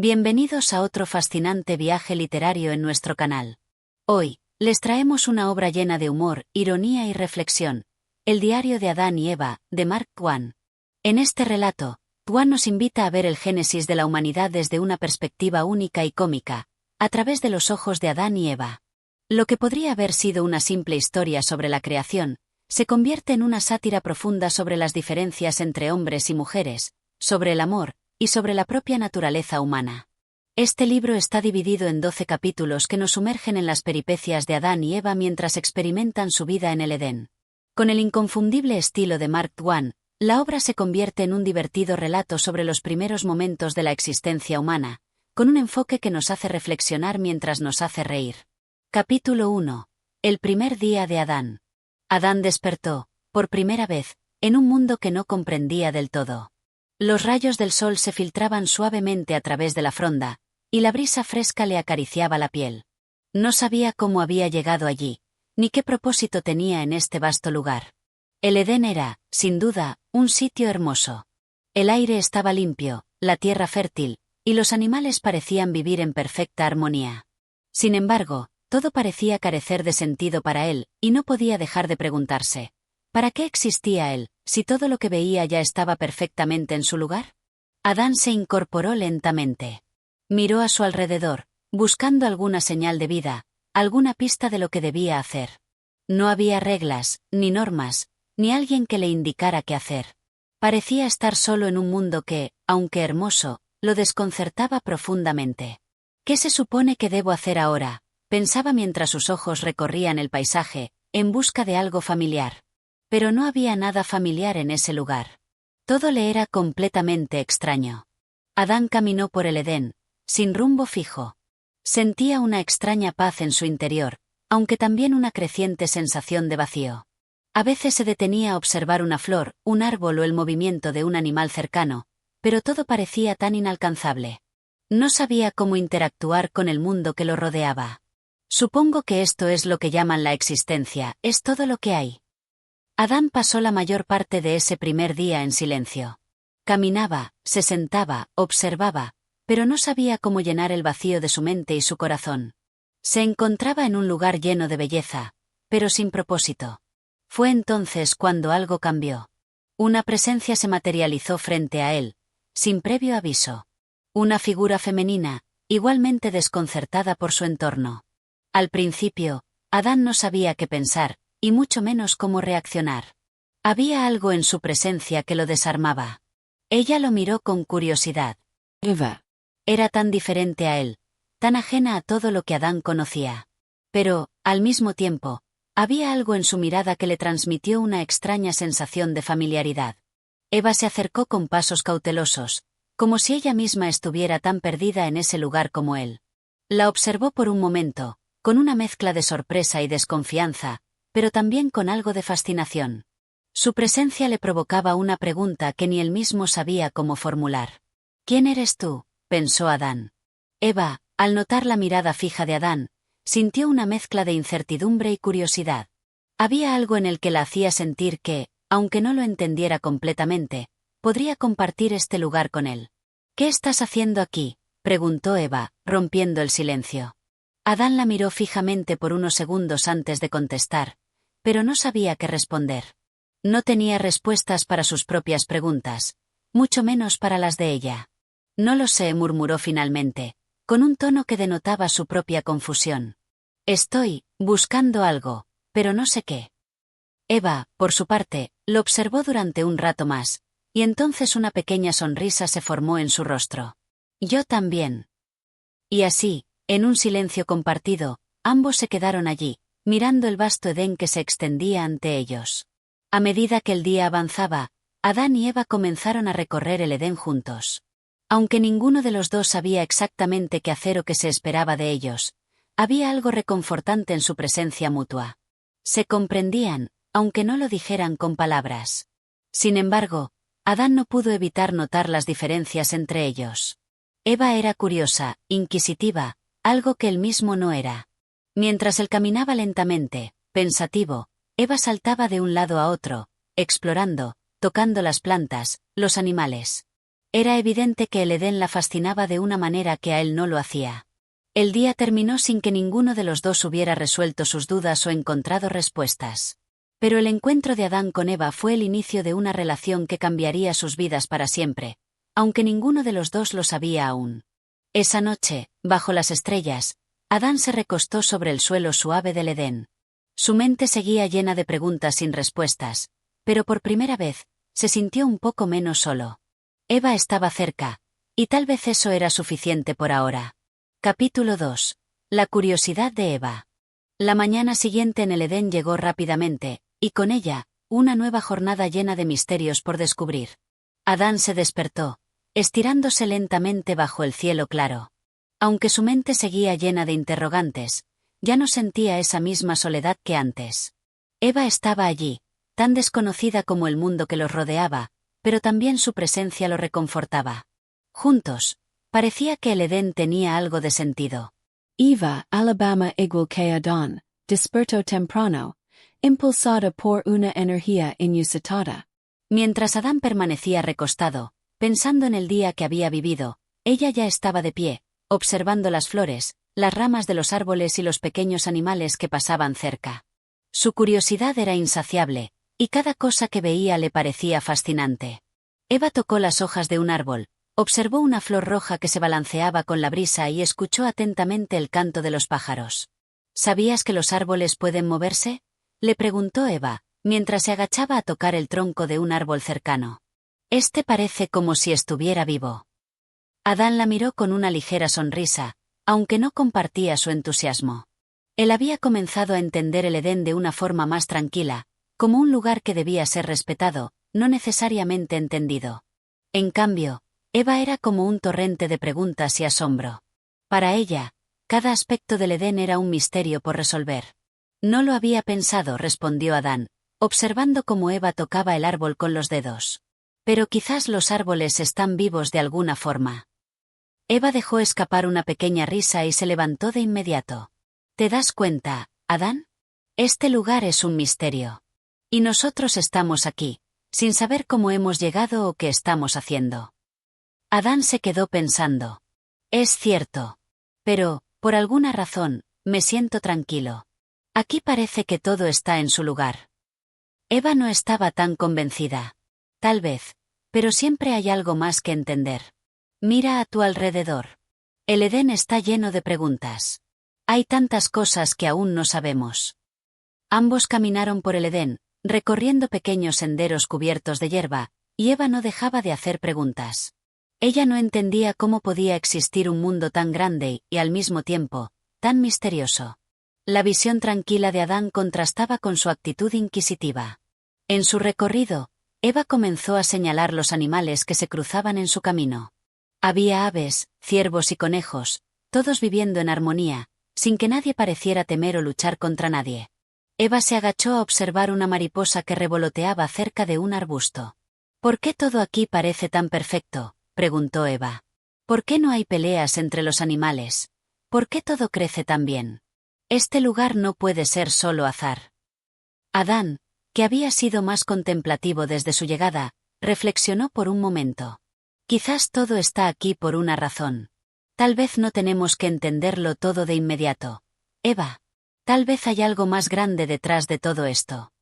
Bienvenidos a otro fascinante viaje literario en nuestro canal. Hoy, les traemos una obra llena de humor, ironía y reflexión, El diario de Adán y Eva, de Mark Twain. En este relato, Twain nos invita a ver el génesis de la humanidad desde una perspectiva única y cómica, a través de los ojos de Adán y Eva. Lo que podría haber sido una simple historia sobre la creación, se convierte en una sátira profunda sobre las diferencias entre hombres y mujeres, sobre el amor, y sobre la propia naturaleza humana. Este libro está dividido en 12 capítulos que nos sumergen en las peripecias de Adán y Eva mientras experimentan su vida en el Edén. Con el inconfundible estilo de Mark Twain, la obra se convierte en un divertido relato sobre los primeros momentos de la existencia humana, con un enfoque que nos hace reflexionar mientras nos hace reír. Capítulo 1. El primer día de Adán. Adán despertó, por primera vez, en un mundo que no comprendía del todo. Los rayos del sol se filtraban suavemente a través de la fronda, y la brisa fresca le acariciaba la piel. No sabía cómo había llegado allí, ni qué propósito tenía en este vasto lugar. El Edén era, sin duda, un sitio hermoso. El aire estaba limpio, la tierra fértil, y los animales parecían vivir en perfecta armonía. Sin embargo, todo parecía carecer de sentido para él, y no podía dejar de preguntarse: ¿para qué existía él, si todo lo que veía ya estaba perfectamente en su lugar? Adán se incorporó lentamente. Miró a su alrededor, buscando alguna señal de vida, alguna pista de lo que debía hacer. No había reglas, ni normas, ni alguien que le indicara qué hacer. Parecía estar solo en un mundo que, aunque hermoso, lo desconcertaba profundamente. ¿Qué se supone que debo hacer ahora?, pensaba mientras sus ojos recorrían el paisaje, en busca de algo familiar. Pero no había nada familiar en ese lugar. Todo le era completamente extraño. Adán caminó por el Edén, sin rumbo fijo. Sentía una extraña paz en su interior, aunque también una creciente sensación de vacío. A veces se detenía a observar una flor, un árbol o el movimiento de un animal cercano, pero todo parecía tan inalcanzable. No sabía cómo interactuar con el mundo que lo rodeaba. Supongo que esto es lo que llaman la existencia, es todo lo que hay. Adán pasó la mayor parte de ese primer día en silencio. Caminaba, se sentaba, observaba, pero no sabía cómo llenar el vacío de su mente y su corazón. Se encontraba en un lugar lleno de belleza, pero sin propósito. Fue entonces cuando algo cambió. Una presencia se materializó frente a él, sin previo aviso. Una figura femenina, igualmente desconcertada por su entorno. Al principio, Adán no sabía qué pensar, y mucho menos cómo reaccionar. Había algo en su presencia que lo desarmaba. Ella lo miró con curiosidad. Eva. Era tan diferente a él, tan ajena a todo lo que Adán conocía. Pero, al mismo tiempo, había algo en su mirada que le transmitió una extraña sensación de familiaridad. Eva se acercó con pasos cautelosos, como si ella misma estuviera tan perdida en ese lugar como él. La observó por un momento, con una mezcla de sorpresa y desconfianza, pero también con algo de fascinación. Su presencia le provocaba una pregunta que ni él mismo sabía cómo formular. «¿Quién eres tú?», pensó Adán. Eva, al notar la mirada fija de Adán, sintió una mezcla de incertidumbre y curiosidad. Había algo en el que la hacía sentir que, aunque no lo entendiera completamente, podría compartir este lugar con él. «¿Qué estás haciendo aquí?», preguntó Eva, rompiendo el silencio. Adán la miró fijamente por unos segundos antes de contestar, pero no sabía qué responder. No tenía respuestas para sus propias preguntas, mucho menos para las de ella. «No lo sé», murmuró finalmente, con un tono que denotaba su propia confusión. «Estoy buscando algo, pero no sé qué». Eva, por su parte, lo observó durante un rato más, y entonces una pequeña sonrisa se formó en su rostro. «Yo también». Y así, en un silencio compartido, ambos se quedaron allí, mirando el vasto Edén que se extendía ante ellos. A medida que el día avanzaba, Adán y Eva comenzaron a recorrer el Edén juntos. Aunque ninguno de los dos sabía exactamente qué hacer o qué se esperaba de ellos, había algo reconfortante en su presencia mutua. Se comprendían, aunque no lo dijeran con palabras. Sin embargo, Adán no pudo evitar notar las diferencias entre ellos. Eva era curiosa, inquisitiva, algo que él mismo no era. Mientras él caminaba lentamente, pensativo, Eva saltaba de un lado a otro, explorando, tocando las plantas, los animales. Era evidente que el Edén la fascinaba de una manera que a él no lo hacía. El día terminó sin que ninguno de los dos hubiera resuelto sus dudas o encontrado respuestas. Pero el encuentro de Adán con Eva fue el inicio de una relación que cambiaría sus vidas para siempre, aunque ninguno de los dos lo sabía aún. Esa noche, bajo las estrellas, Adán se recostó sobre el suelo suave del Edén. Su mente seguía llena de preguntas sin respuestas, pero por primera vez, se sintió un poco menos solo. Eva estaba cerca, y tal vez eso era suficiente por ahora. Capítulo 2. La curiosidad de Eva. La mañana siguiente en el Edén llegó rápidamente, y con ella, una nueva jornada llena de misterios por descubrir. Adán se despertó, estirándose lentamente bajo el cielo claro. Aunque su mente seguía llena de interrogantes, ya no sentía esa misma soledad que antes. Eva estaba allí, tan desconocida como el mundo que los rodeaba, pero también su presencia lo reconfortaba. Juntos, parecía que el Edén tenía algo de sentido. Eva, Alabama igual que Adán, despertó temprano, impulsada por una energía inusitada. Mientras Adán permanecía recostado, pensando en el día que había vivido, ella ya estaba de pie, observando las flores, las ramas de los árboles y los pequeños animales que pasaban cerca. Su curiosidad era insaciable, y cada cosa que veía le parecía fascinante. Eva tocó las hojas de un árbol, observó una flor roja que se balanceaba con la brisa y escuchó atentamente el canto de los pájaros. ¿Sabías que los árboles pueden moverse?, le preguntó Eva, mientras se agachaba a tocar el tronco de un árbol cercano. Este parece como si estuviera vivo. Adán la miró con una ligera sonrisa, aunque no compartía su entusiasmo. Él había comenzado a entender el Edén de una forma más tranquila, como un lugar que debía ser respetado, no necesariamente entendido. En cambio, Eva era como un torrente de preguntas y asombro. Para ella, cada aspecto del Edén era un misterio por resolver. No lo había pensado, respondió Adán, observando cómo Eva tocaba el árbol con los dedos. Pero quizás los árboles están vivos de alguna forma. Eva dejó escapar una pequeña risa y se levantó de inmediato. ¿Te das cuenta, Adán? Este lugar es un misterio. Y nosotros estamos aquí, sin saber cómo hemos llegado o qué estamos haciendo. Adán se quedó pensando. Es cierto. Pero, por alguna razón, me siento tranquilo. Aquí parece que todo está en su lugar. Eva no estaba tan convencida. Tal vez, pero siempre hay algo más que entender. Mira a tu alrededor. El Edén está lleno de preguntas. Hay tantas cosas que aún no sabemos. Ambos caminaron por el Edén, recorriendo pequeños senderos cubiertos de hierba, y Eva no dejaba de hacer preguntas. Ella no entendía cómo podía existir un mundo tan grande y, al mismo tiempo, tan misterioso. La visión tranquila de Adán contrastaba con su actitud inquisitiva. En su recorrido, Eva comenzó a señalar los animales que se cruzaban en su camino. Había aves, ciervos y conejos, todos viviendo en armonía, sin que nadie pareciera temer o luchar contra nadie. Eva se agachó a observar una mariposa que revoloteaba cerca de un arbusto. ¿Por qué todo aquí parece tan perfecto?, preguntó Eva. ¿Por qué no hay peleas entre los animales? ¿Por qué todo crece tan bien? Este lugar no puede ser solo azar. Adán, que había sido más contemplativo desde su llegada, reflexionó por un momento. Quizás todo está aquí por una razón. Tal vez no tenemos que entenderlo todo de inmediato. Eva, tal vez hay algo más grande detrás de todo esto.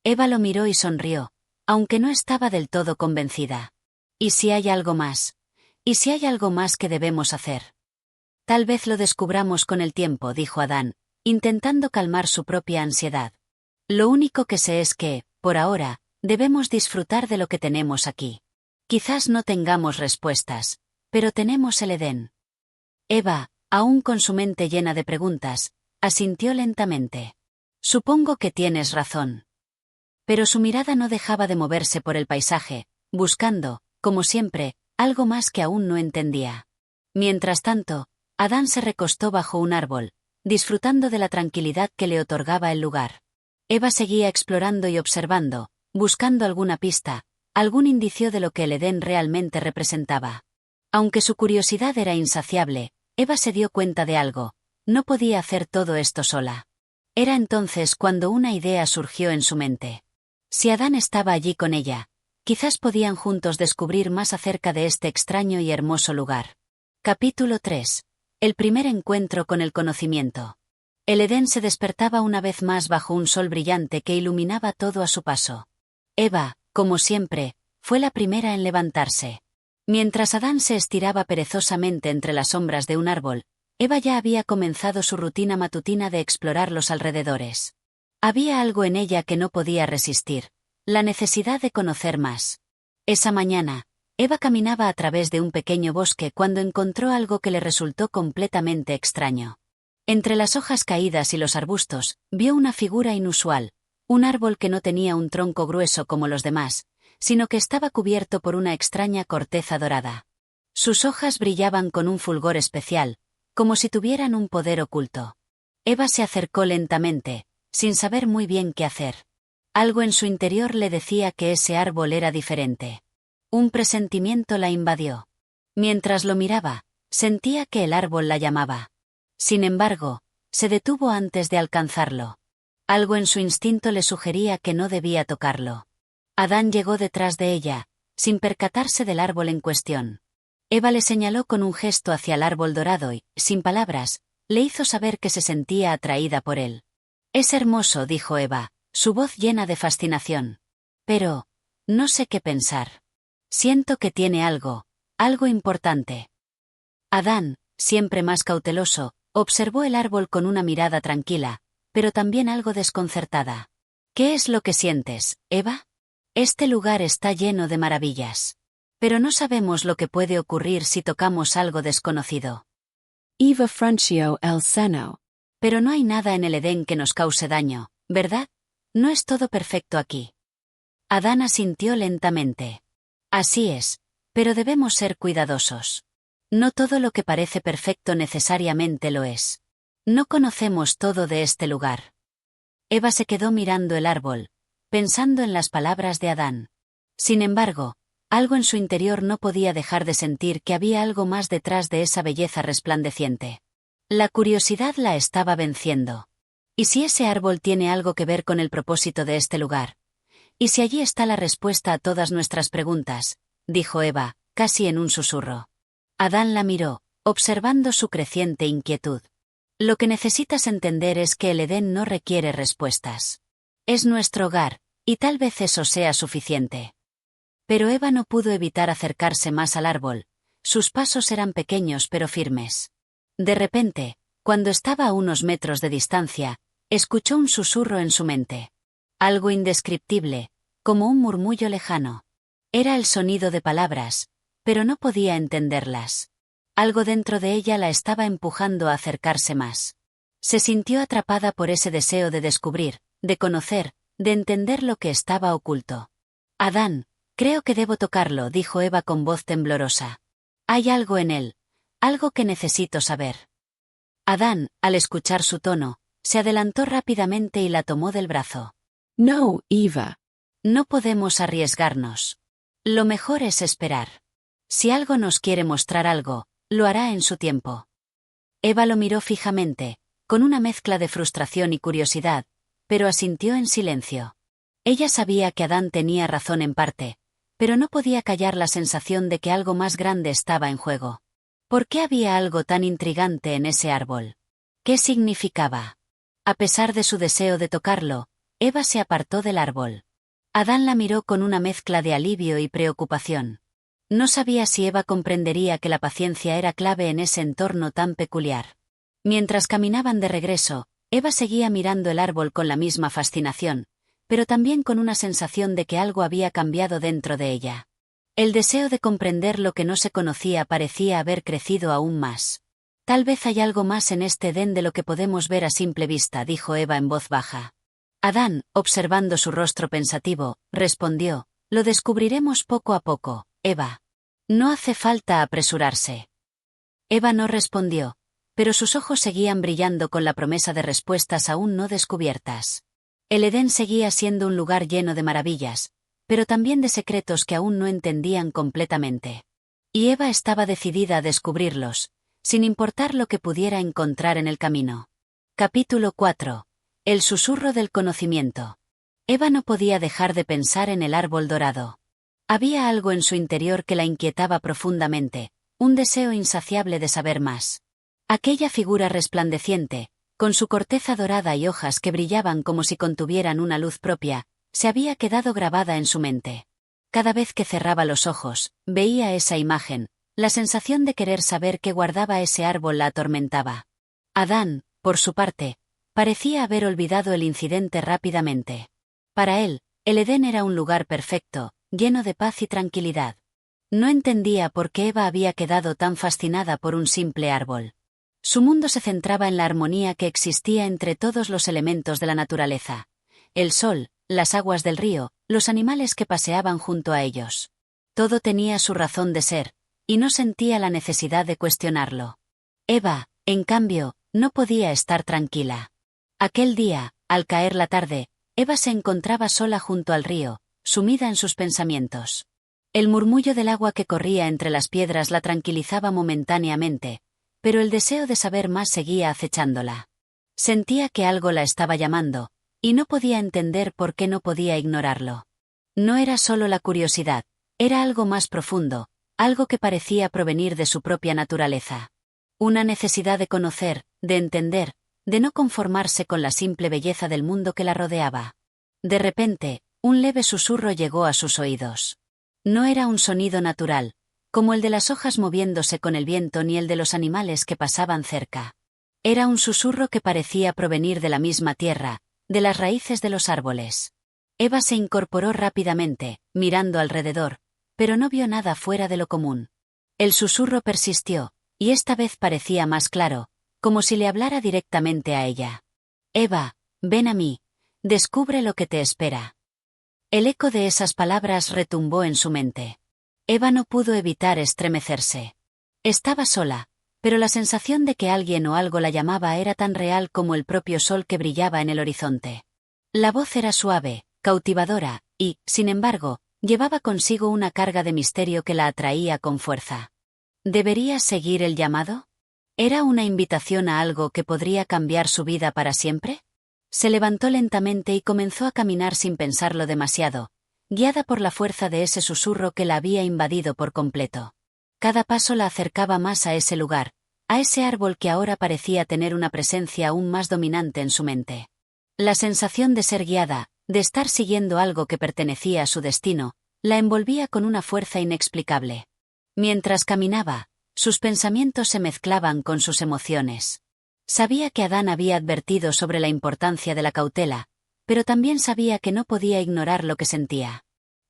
Eva lo miró y sonrió, aunque no estaba del todo convencida. ¿Y si hay algo más? ¿Y si hay algo más que debemos hacer? Tal vez lo descubramos con el tiempo, dijo Adán, intentando calmar su propia ansiedad. Lo único que sé es que, por ahora, debemos disfrutar de lo que tenemos aquí. Quizás no tengamos respuestas, pero tenemos el Edén. Eva, aún con su mente llena de preguntas, asintió lentamente. Supongo que tienes razón. Pero su mirada no dejaba de moverse por el paisaje, buscando, como siempre, algo más que aún no entendía. Mientras tanto, Adán se recostó bajo un árbol, disfrutando de la tranquilidad que le otorgaba el lugar. Eva seguía explorando y observando, buscando alguna pista, algún indicio de lo que el Edén realmente representaba. Aunque su curiosidad era insaciable, Eva se dio cuenta de algo: no podía hacer todo esto sola. Era entonces cuando una idea surgió en su mente. Si Adán estaba allí con ella, Quizás podían juntos descubrir más acerca de este extraño y hermoso lugar. Capítulo 3. El primer encuentro con el conocimiento. El Edén se despertaba una vez más bajo un sol brillante que iluminaba todo a su paso. Eva, como siempre, fue la primera en levantarse. Mientras Adán se estiraba perezosamente entre las sombras de un árbol, Eva ya había comenzado su rutina matutina de explorar los alrededores. Había algo en ella que no podía resistir, la necesidad de conocer más. Esa mañana, Eva caminaba a través de un pequeño bosque cuando encontró algo que le resultó completamente extraño. Entre las hojas caídas y los arbustos, vio una figura inusual, un árbol que no tenía un tronco grueso como los demás, sino que estaba cubierto por una extraña corteza dorada. Sus hojas brillaban con un fulgor especial, como si tuvieran un poder oculto. Eva se acercó lentamente, sin saber muy bien qué hacer. Algo en su interior le decía que ese árbol era diferente. Un presentimiento la invadió. Mientras lo miraba, sentía que el árbol la llamaba. Sin embargo, se detuvo antes de alcanzarlo. Algo en su instinto le sugería que no debía tocarlo. Adán llegó detrás de ella, sin percatarse del árbol en cuestión. Eva le señaló con un gesto hacia el árbol dorado y, sin palabras, le hizo saber que se sentía atraída por él. «Es hermoso», dijo Eva, su voz llena de fascinación. «Pero, no sé qué pensar. Siento que tiene algo importante». Adán, siempre más cauteloso, observó el árbol con una mirada tranquila, pero también algo desconcertada. «¿Qué es lo que sientes, Eva? Este lugar está lleno de maravillas. Pero no sabemos lo que puede ocurrir si tocamos algo desconocido». Eva frunció el seno. «Pero no hay nada en el Edén que nos cause daño, ¿verdad? No es todo perfecto aquí». Adán asintió lentamente. «Así es, pero debemos ser cuidadosos. No todo lo que parece perfecto necesariamente lo es. No conocemos todo de este lugar». Eva se quedó mirando el árbol, pensando en las palabras de Adán. Sin embargo, algo en su interior no podía dejar de sentir que había algo más detrás de esa belleza resplandeciente. La curiosidad la estaba venciendo. ¿Y si ese árbol tiene algo que ver con el propósito de este lugar? ¿Y si allí está la respuesta a todas nuestras preguntas?, dijo Eva, casi en un susurro. Adán la miró, observando su creciente inquietud. «Lo que necesitas entender es que el Edén no requiere respuestas. Es nuestro hogar, y tal vez eso sea suficiente». Pero Eva no pudo evitar acercarse más al árbol. Sus pasos eran pequeños pero firmes. De repente, cuando estaba a unos metros de distancia, escuchó un susurro en su mente. Algo indescriptible, como un murmullo lejano. Era el sonido de palabras, pero no podía entenderlas. Algo dentro de ella la estaba empujando a acercarse más. Se sintió atrapada por ese deseo de descubrir, de conocer, de entender lo que estaba oculto. «Adán, creo que debo tocarlo», dijo Eva con voz temblorosa. «Hay algo en él, algo que necesito saber». Adán, al escuchar su tono, se adelantó rápidamente y la tomó del brazo. «No, Eva. No podemos arriesgarnos. Lo mejor es esperar. Si algo nos quiere mostrar algo, lo hará en su tiempo». Eva lo miró fijamente, con una mezcla de frustración y curiosidad, pero asintió en silencio. Ella sabía que Adán tenía razón en parte, pero no podía callar la sensación de que algo más grande estaba en juego. ¿Por qué había algo tan intrigante en ese árbol? ¿Qué significaba? A pesar de su deseo de tocarlo, Eva se apartó del árbol. Adán la miró con una mezcla de alivio y preocupación. No sabía si Eva comprendería que la paciencia era clave en ese entorno tan peculiar. Mientras caminaban de regreso, Eva seguía mirando el árbol con la misma fascinación, pero también con una sensación de que algo había cambiado dentro de ella. El deseo de comprender lo que no se conocía parecía haber crecido aún más. «Tal vez hay algo más en este Edén de lo que podemos ver a simple vista», dijo Eva en voz baja. Adán, observando su rostro pensativo, respondió: «Lo descubriremos poco a poco, Eva. No hace falta apresurarse». Eva no respondió, pero sus ojos seguían brillando con la promesa de respuestas aún no descubiertas. El Edén seguía siendo un lugar lleno de maravillas, pero también de secretos que aún no entendían completamente. Y Eva estaba decidida a descubrirlos, sin importar lo que pudiera encontrar en el camino. Capítulo 4. El susurro del conocimiento. Eva no podía dejar de pensar en el árbol dorado. Había algo en su interior que la inquietaba profundamente, un deseo insaciable de saber más. Aquella figura resplandeciente, con su corteza dorada y hojas que brillaban como si contuvieran una luz propia, se había quedado grabada en su mente. Cada vez que cerraba los ojos, veía esa imagen, la sensación de querer saber qué guardaba ese árbol la atormentaba. Adán, por su parte, parecía haber olvidado el incidente rápidamente. Para él, el Edén era un lugar perfecto, lleno de paz y tranquilidad. No entendía por qué Eva había quedado tan fascinada por un simple árbol. Su mundo se centraba en la armonía que existía entre todos los elementos de la naturaleza. El sol, las aguas del río, los animales que paseaban junto a ellos. Todo tenía su razón de ser, y no sentía la necesidad de cuestionarlo. Eva, en cambio, no podía estar tranquila. Aquel día, al caer la tarde, Eva se encontraba sola junto al río, sumida en sus pensamientos. El murmullo del agua que corría entre las piedras la tranquilizaba momentáneamente, pero el deseo de saber más seguía acechándola. Sentía que algo la estaba llamando, y no podía entender por qué no podía ignorarlo. No era solo la curiosidad, era algo más profundo, algo que parecía provenir de su propia naturaleza. Una necesidad de conocer, de entender, de no conformarse con la simple belleza del mundo que la rodeaba. De repente, un leve susurro llegó a sus oídos. No era un sonido natural, como el de las hojas moviéndose con el viento ni el de los animales que pasaban cerca. Era un susurro que parecía provenir de la misma tierra, de las raíces de los árboles. Eva se incorporó rápidamente, mirando alrededor, pero no vio nada fuera de lo común. El susurro persistió, y esta vez parecía más claro, como si le hablara directamente a ella. Eva, ven a mí, descubre lo que te espera. El eco de esas palabras retumbó en su mente. Eva no pudo evitar estremecerse. Estaba sola, pero la sensación de que alguien o algo la llamaba era tan real como el propio sol que brillaba en el horizonte. La voz era suave, cautivadora, y, sin embargo, llevaba consigo una carga de misterio que la atraía con fuerza. ¿Debería seguir el llamado? ¿Era una invitación a algo que podría cambiar su vida para siempre? Se levantó lentamente y comenzó a caminar sin pensarlo demasiado, guiada por la fuerza de ese susurro que la había invadido por completo. Cada paso la acercaba más a ese lugar, a ese árbol que ahora parecía tener una presencia aún más dominante en su mente. La sensación de ser guiada, de estar siguiendo algo que pertenecía a su destino, la envolvía con una fuerza inexplicable. Mientras caminaba, sus pensamientos se mezclaban con sus emociones. Sabía que Adán había advertido sobre la importancia de la cautela, pero también sabía que no podía ignorar lo que sentía.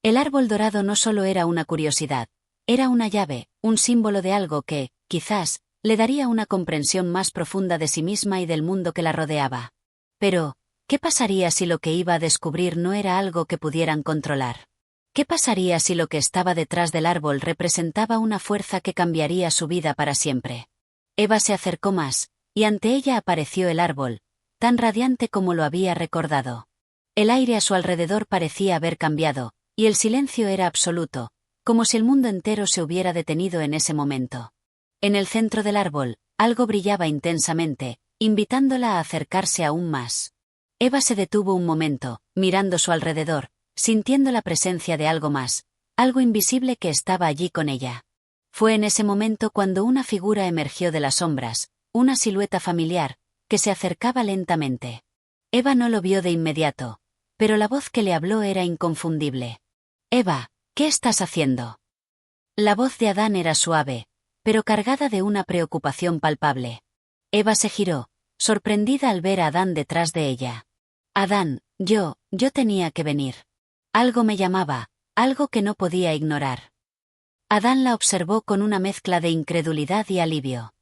El árbol dorado no solo era una curiosidad, era una llave, un símbolo de algo que, quizás, le daría una comprensión más profunda de sí misma y del mundo que la rodeaba. Pero, ¿qué pasaría si lo que iba a descubrir no era algo que pudieran controlar? ¿Qué pasaría si lo que estaba detrás del árbol representaba una fuerza que cambiaría su vida para siempre? Eva se acercó más, y ante ella apareció el árbol, tan radiante como lo había recordado. El aire a su alrededor parecía haber cambiado, y el silencio era absoluto, como si el mundo entero se hubiera detenido en ese momento. En el centro del árbol, algo brillaba intensamente, invitándola a acercarse aún más. Eva se detuvo un momento, mirando su alrededor, sintiendo la presencia de algo más, algo invisible que estaba allí con ella. Fue en ese momento cuando una figura emergió de las sombras, una silueta familiar, que se acercaba lentamente. Eva no lo vio de inmediato, pero la voz que le habló era inconfundible. Eva, ¿qué estás haciendo? La voz de Adán era suave, pero cargada de una preocupación palpable. Eva se giró, sorprendida al ver a Adán detrás de ella. Adán, yo tenía que venir. Algo me llamaba, algo que no podía ignorar. Adán la observó con una mezcla de incredulidad y alivio.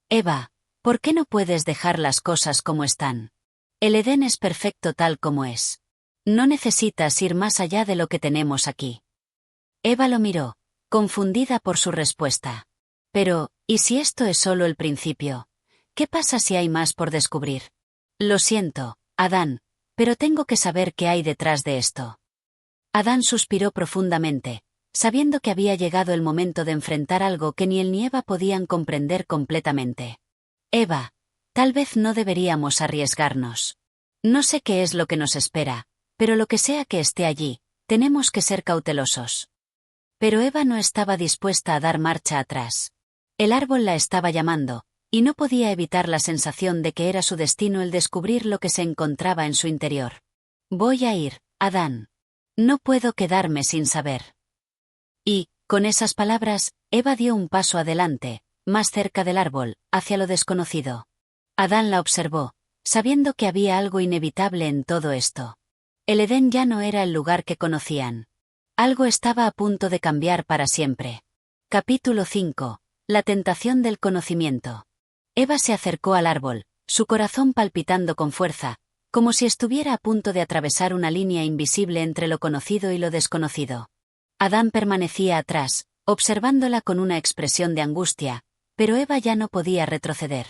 Eva, ¿por qué no puedes dejar las cosas como están? El Edén es perfecto tal como es. No necesitas ir más allá de lo que tenemos aquí. Eva lo miró, confundida por su respuesta. Pero, ¿y si esto es solo el principio? ¿Qué pasa si hay más por descubrir? Lo siento, Adán, pero tengo que saber qué hay detrás de esto. Adán suspiró profundamente, sabiendo que había llegado el momento de enfrentar algo que ni él ni Eva podían comprender completamente. Eva, tal vez no deberíamos arriesgarnos. No sé qué es lo que nos espera, pero lo que sea que esté allí, tenemos que ser cautelosos. Pero Eva no estaba dispuesta a dar marcha atrás. El árbol la estaba llamando, y no podía evitar la sensación de que era su destino el descubrir lo que se encontraba en su interior. Voy a ir, Adán. No puedo quedarme sin saber. Y, con esas palabras, Eva dio un paso adelante, más cerca del árbol, hacia lo desconocido. Adán la observó, sabiendo que había algo inevitable en todo esto. El Edén ya no era el lugar que conocían. Algo estaba a punto de cambiar para siempre. Capítulo 5. La tentación del conocimiento. Eva se acercó al árbol, su corazón palpitando con fuerza, como si estuviera a punto de atravesar una línea invisible entre lo conocido y lo desconocido. Adán permanecía atrás, observándola con una expresión de angustia, pero Eva ya no podía retroceder.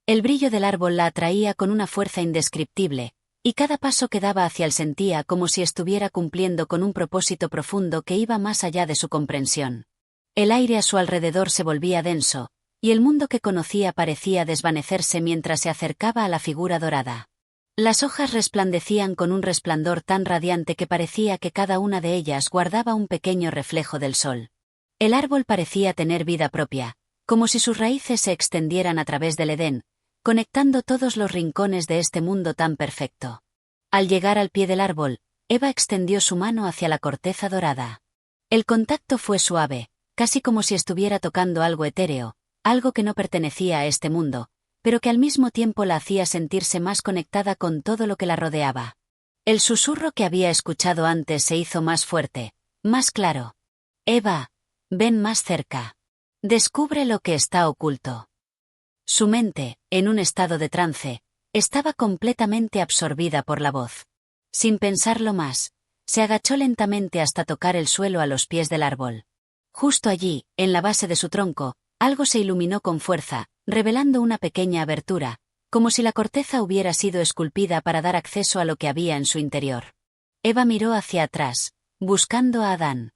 El brillo del árbol la atraía con una fuerza indescriptible, y cada paso que daba hacia él sentía como si estuviera cumpliendo con un propósito profundo que iba más allá de su comprensión. El aire a su alrededor se volvía denso, y el mundo que conocía parecía desvanecerse mientras se acercaba a la figura dorada. Las hojas resplandecían con un resplandor tan radiante que parecía que cada una de ellas guardaba un pequeño reflejo del sol. El árbol parecía tener vida propia, como si sus raíces se extendieran a través del Edén, conectando todos los rincones de este mundo tan perfecto. Al llegar al pie del árbol, Eva extendió su mano hacia la corteza dorada. El contacto fue suave, casi como si estuviera tocando algo etéreo, algo que no pertenecía a este mundo, pero que al mismo tiempo la hacía sentirse más conectada con todo lo que la rodeaba. El susurro que había escuchado antes se hizo más fuerte, más claro. Eva, ven más cerca. Descubre lo que está oculto. Su mente, en un estado de trance, estaba completamente absorbida por la voz. Sin pensarlo más, se agachó lentamente hasta tocar el suelo a los pies del árbol. Justo allí, en la base de su tronco, algo se iluminó con fuerza, revelando una pequeña abertura, como si la corteza hubiera sido esculpida para dar acceso a lo que había en su interior. Eva miró hacia atrás, buscando a Adán.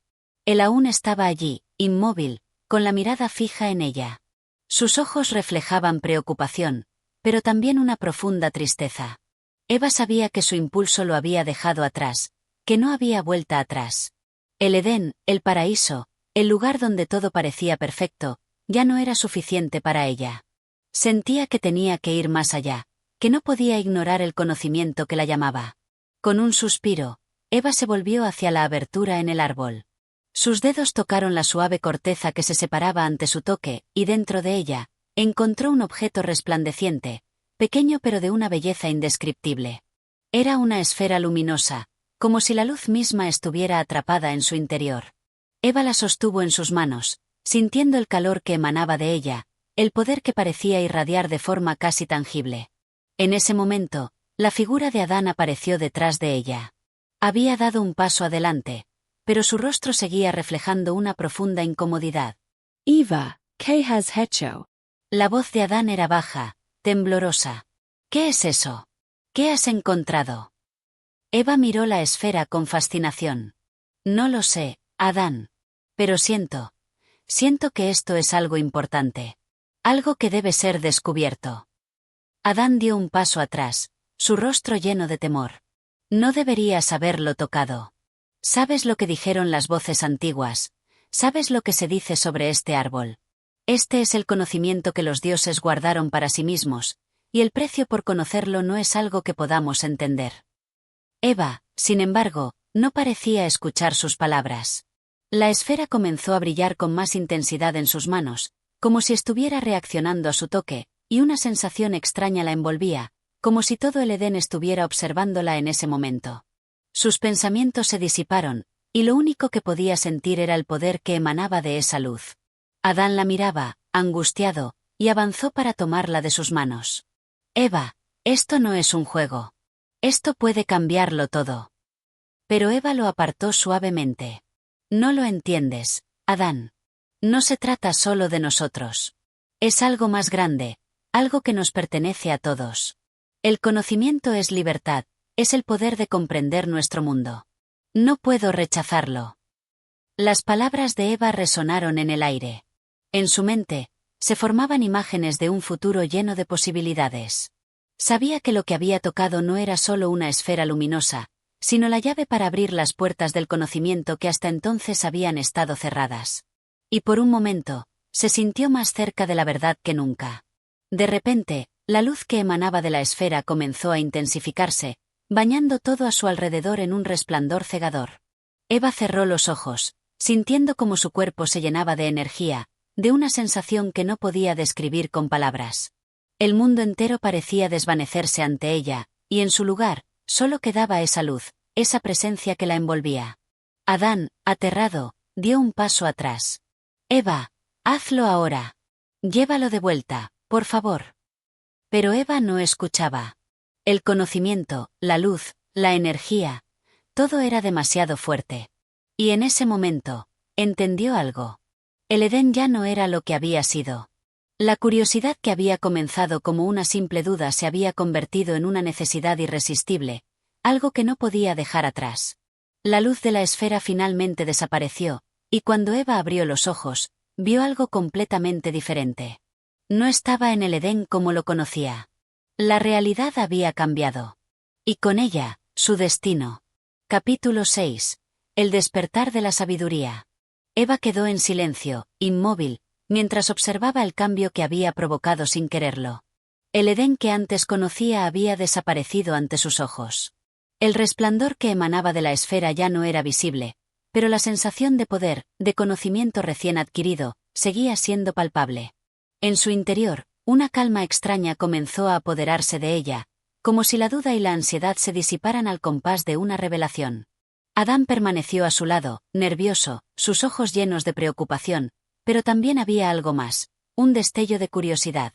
Él aún estaba allí, inmóvil, con la mirada fija en ella. Sus ojos reflejaban preocupación, pero también una profunda tristeza. Eva sabía que su impulso lo había dejado atrás, que no había vuelta atrás. El Edén, el paraíso, el lugar donde todo parecía perfecto, ya no era suficiente para ella. Sentía que tenía que ir más allá, que no podía ignorar el conocimiento que la llamaba. Con un suspiro, Eva se volvió hacia la abertura en el árbol. Sus dedos tocaron la suave corteza que se separaba ante su toque, y dentro de ella, encontró un objeto resplandeciente, pequeño pero de una belleza indescriptible. Era una esfera luminosa, como si la luz misma estuviera atrapada en su interior. Eva la sostuvo en sus manos, sintiendo el calor que emanaba de ella, el poder que parecía irradiar de forma casi tangible. En ese momento, la figura de Adán apareció detrás de ella. Había dado un paso adelante, pero su rostro seguía reflejando una profunda incomodidad. Eva, ¿qué has hecho? La voz de Adán era baja, temblorosa. ¿Qué es eso? ¿Qué has encontrado? Eva miró la esfera con fascinación. No lo sé, Adán. Pero siento que esto es algo importante. Algo que debe ser descubierto. Adán dio un paso atrás, su rostro lleno de temor. No deberías haberlo tocado. ¿Sabes lo que dijeron las voces antiguas? ¿Sabes lo que se dice sobre este árbol? Este es el conocimiento que los dioses guardaron para sí mismos, y el precio por conocerlo no es algo que podamos entender. Eva, sin embargo, no parecía escuchar sus palabras. La esfera comenzó a brillar con más intensidad en sus manos, como si estuviera reaccionando a su toque, y una sensación extraña la envolvía, como si todo el Edén estuviera observándola en ese momento. Sus pensamientos se disiparon, y lo único que podía sentir era el poder que emanaba de esa luz. Adán la miraba, angustiado, y avanzó para tomarla de sus manos. Eva, esto no es un juego. Esto puede cambiarlo todo. Pero Eva lo apartó suavemente. No lo entiendes, Adán. No se trata solo de nosotros. Es algo más grande, algo que nos pertenece a todos. El conocimiento es libertad, es el poder de comprender nuestro mundo. No puedo rechazarlo. Las palabras de Eva resonaron en el aire. En su mente, se formaban imágenes de un futuro lleno de posibilidades. Sabía que lo que había tocado no era solo una esfera luminosa, sino la llave para abrir las puertas del conocimiento que hasta entonces habían estado cerradas. Y por un momento, se sintió más cerca de la verdad que nunca. De repente, la luz que emanaba de la esfera comenzó a intensificarse, bañando todo a su alrededor en un resplandor cegador. Eva cerró los ojos, sintiendo como su cuerpo se llenaba de energía, de una sensación que no podía describir con palabras. El mundo entero parecía desvanecerse ante ella, y en su lugar, solo quedaba esa luz, esa presencia que la envolvía. Adán, aterrado, dio un paso atrás. Eva, hazlo ahora. Llévalo de vuelta, por favor. Pero Eva no escuchaba. El conocimiento, la luz, la energía, todo era demasiado fuerte. Y en ese momento, entendió algo. El Edén ya no era lo que había sido. La curiosidad que había comenzado como una simple duda se había convertido en una necesidad irresistible, algo que no podía dejar atrás. La luz de la esfera finalmente desapareció, y cuando Eva abrió los ojos, vio algo completamente diferente. No estaba en el Edén como lo conocía. La realidad había cambiado. Y con ella, su destino. Capítulo 6. El despertar de la sabiduría. Eva quedó en silencio, inmóvil, mientras observaba el cambio que había provocado sin quererlo. El Edén que antes conocía había desaparecido ante sus ojos. El resplandor que emanaba de la esfera ya no era visible, pero la sensación de poder, de conocimiento recién adquirido, seguía siendo palpable. En su interior, una calma extraña comenzó a apoderarse de ella, como si la duda y la ansiedad se disiparan al compás de una revelación. Adán permaneció a su lado, nervioso, sus ojos llenos de preocupación, pero también había algo más, un destello de curiosidad.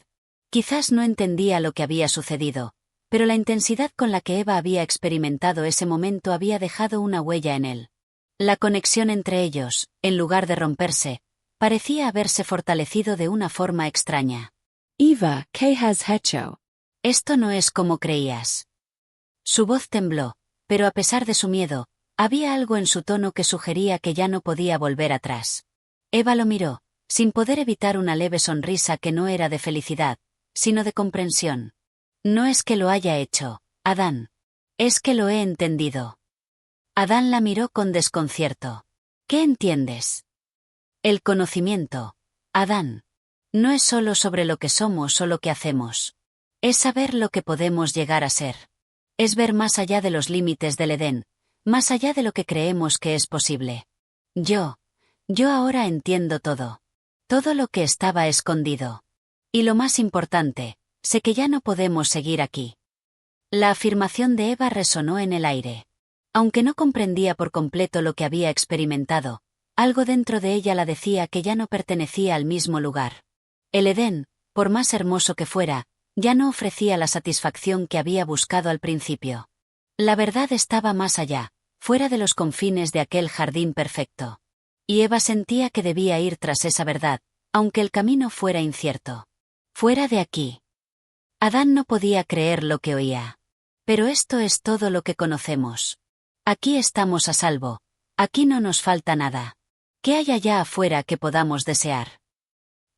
Quizás no entendía lo que había sucedido, pero la intensidad con la que Eva había experimentado ese momento había dejado una huella en él. La conexión entre ellos, en lugar de romperse, parecía haberse fortalecido de una forma extraña. Eva, ¿qué has hecho? Esto no es como creías. Su voz tembló, pero a pesar de su miedo, había algo en su tono que sugería que ya no podía volver atrás. Eva lo miró, sin poder evitar una leve sonrisa que no era de felicidad, sino de comprensión. No es que lo haya hecho, Adán. Es que lo he entendido. Adán la miró con desconcierto. ¿Qué entiendes? El conocimiento, Adán. No es solo sobre lo que somos o lo que hacemos. Es saber lo que podemos llegar a ser. Es ver más allá de los límites del Edén, más allá de lo que creemos que es posible. Yo ahora entiendo todo. Todo lo que estaba escondido. Y lo más importante, sé que ya no podemos seguir aquí. La afirmación de Eva resonó en el aire. Aunque no comprendía por completo lo que había experimentado, algo dentro de ella la decía que ya no pertenecía al mismo lugar. El Edén, por más hermoso que fuera, ya no ofrecía la satisfacción que había buscado al principio. La verdad estaba más allá, fuera de los confines de aquel jardín perfecto. Y Eva sentía que debía ir tras esa verdad, aunque el camino fuera incierto. Fuera de aquí. Adán no podía creer lo que oía. Pero esto es todo lo que conocemos. Aquí estamos a salvo. Aquí no nos falta nada. ¿Qué hay allá afuera que podamos desear?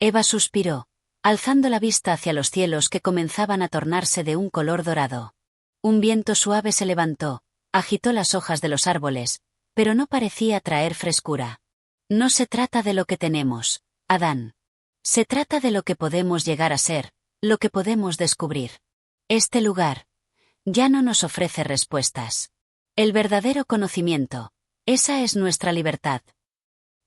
Eva suspiró, alzando la vista hacia los cielos que comenzaban a tornarse de un color dorado. Un viento suave se levantó, agitó las hojas de los árboles, pero no parecía traer frescura. No se trata de lo que tenemos, Adán. Se trata de lo que podemos llegar a ser, lo que podemos descubrir. Este lugar ya no nos ofrece respuestas. El verdadero conocimiento, esa es nuestra libertad.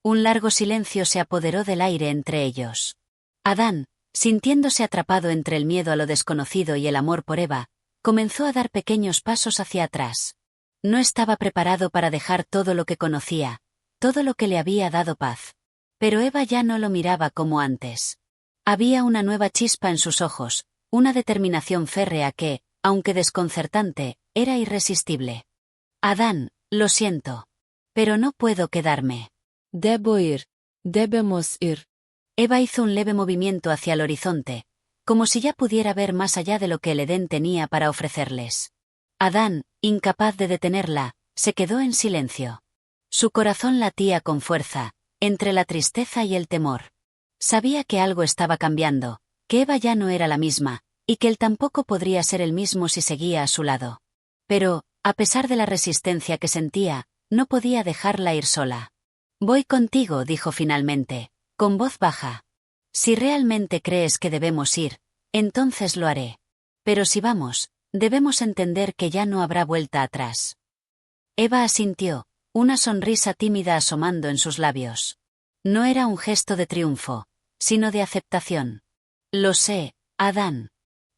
Un largo silencio se apoderó del aire entre ellos. Adán, sintiéndose atrapado entre el miedo a lo desconocido y el amor por Eva, comenzó a dar pequeños pasos hacia atrás. No estaba preparado para dejar todo lo que conocía, todo lo que le había dado paz. Pero Eva ya no lo miraba como antes. Había una nueva chispa en sus ojos, una determinación férrea que, aunque desconcertante, era irresistible. Adán, lo siento. Pero no puedo quedarme. Debo ir. Debemos ir. Eva hizo un leve movimiento hacia el horizonte, como si ya pudiera ver más allá de lo que el Edén tenía para ofrecerles. Adán, incapaz de detenerla, se quedó en silencio. Su corazón latía con fuerza, entre la tristeza y el temor. Sabía que algo estaba cambiando, que Eva ya no era la misma, y que él tampoco podría ser el mismo si seguía a su lado. Pero, A pesar de la resistencia que sentía, no podía dejarla ir sola. Voy contigo, dijo finalmente, con voz baja. Si realmente crees que debemos ir, entonces lo haré. Pero si vamos, debemos entender que ya no habrá vuelta atrás. Eva asintió, una sonrisa tímida asomando en sus labios. No era un gesto de triunfo, sino de aceptación. Lo sé, Adán.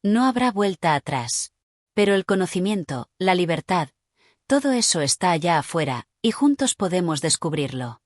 No habrá vuelta atrás. Pero el conocimiento, la libertad, todo eso está allá afuera, y juntos podemos descubrirlo.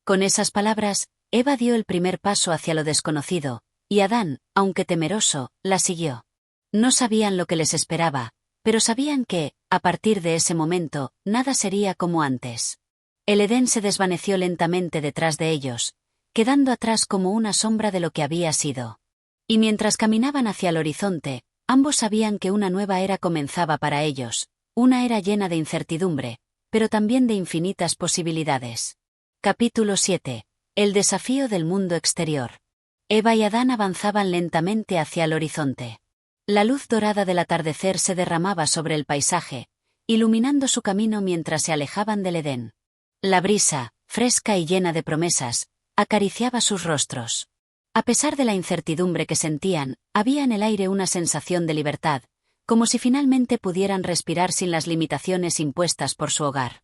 Con esas palabras, Eva dio el primer paso hacia lo desconocido, y Adán, aunque temeroso, la siguió. No sabían lo que les esperaba, pero sabían que, a partir de ese momento, nada sería como antes. El Edén se desvaneció lentamente detrás de ellos, quedando atrás como una sombra de lo que había sido. Y mientras caminaban hacia el horizonte, ambos sabían que una nueva era comenzaba para ellos, una era llena de incertidumbre, pero también de infinitas posibilidades. Capítulo 7. El desafío del mundo exterior. Eva y Adán avanzaban lentamente hacia el horizonte. La luz dorada del atardecer se derramaba sobre el paisaje, iluminando su camino mientras se alejaban del Edén. La brisa, fresca y llena de promesas, acariciaba sus rostros. A pesar de la incertidumbre que sentían, había en el aire una sensación de libertad, como si finalmente pudieran respirar sin las limitaciones impuestas por su hogar.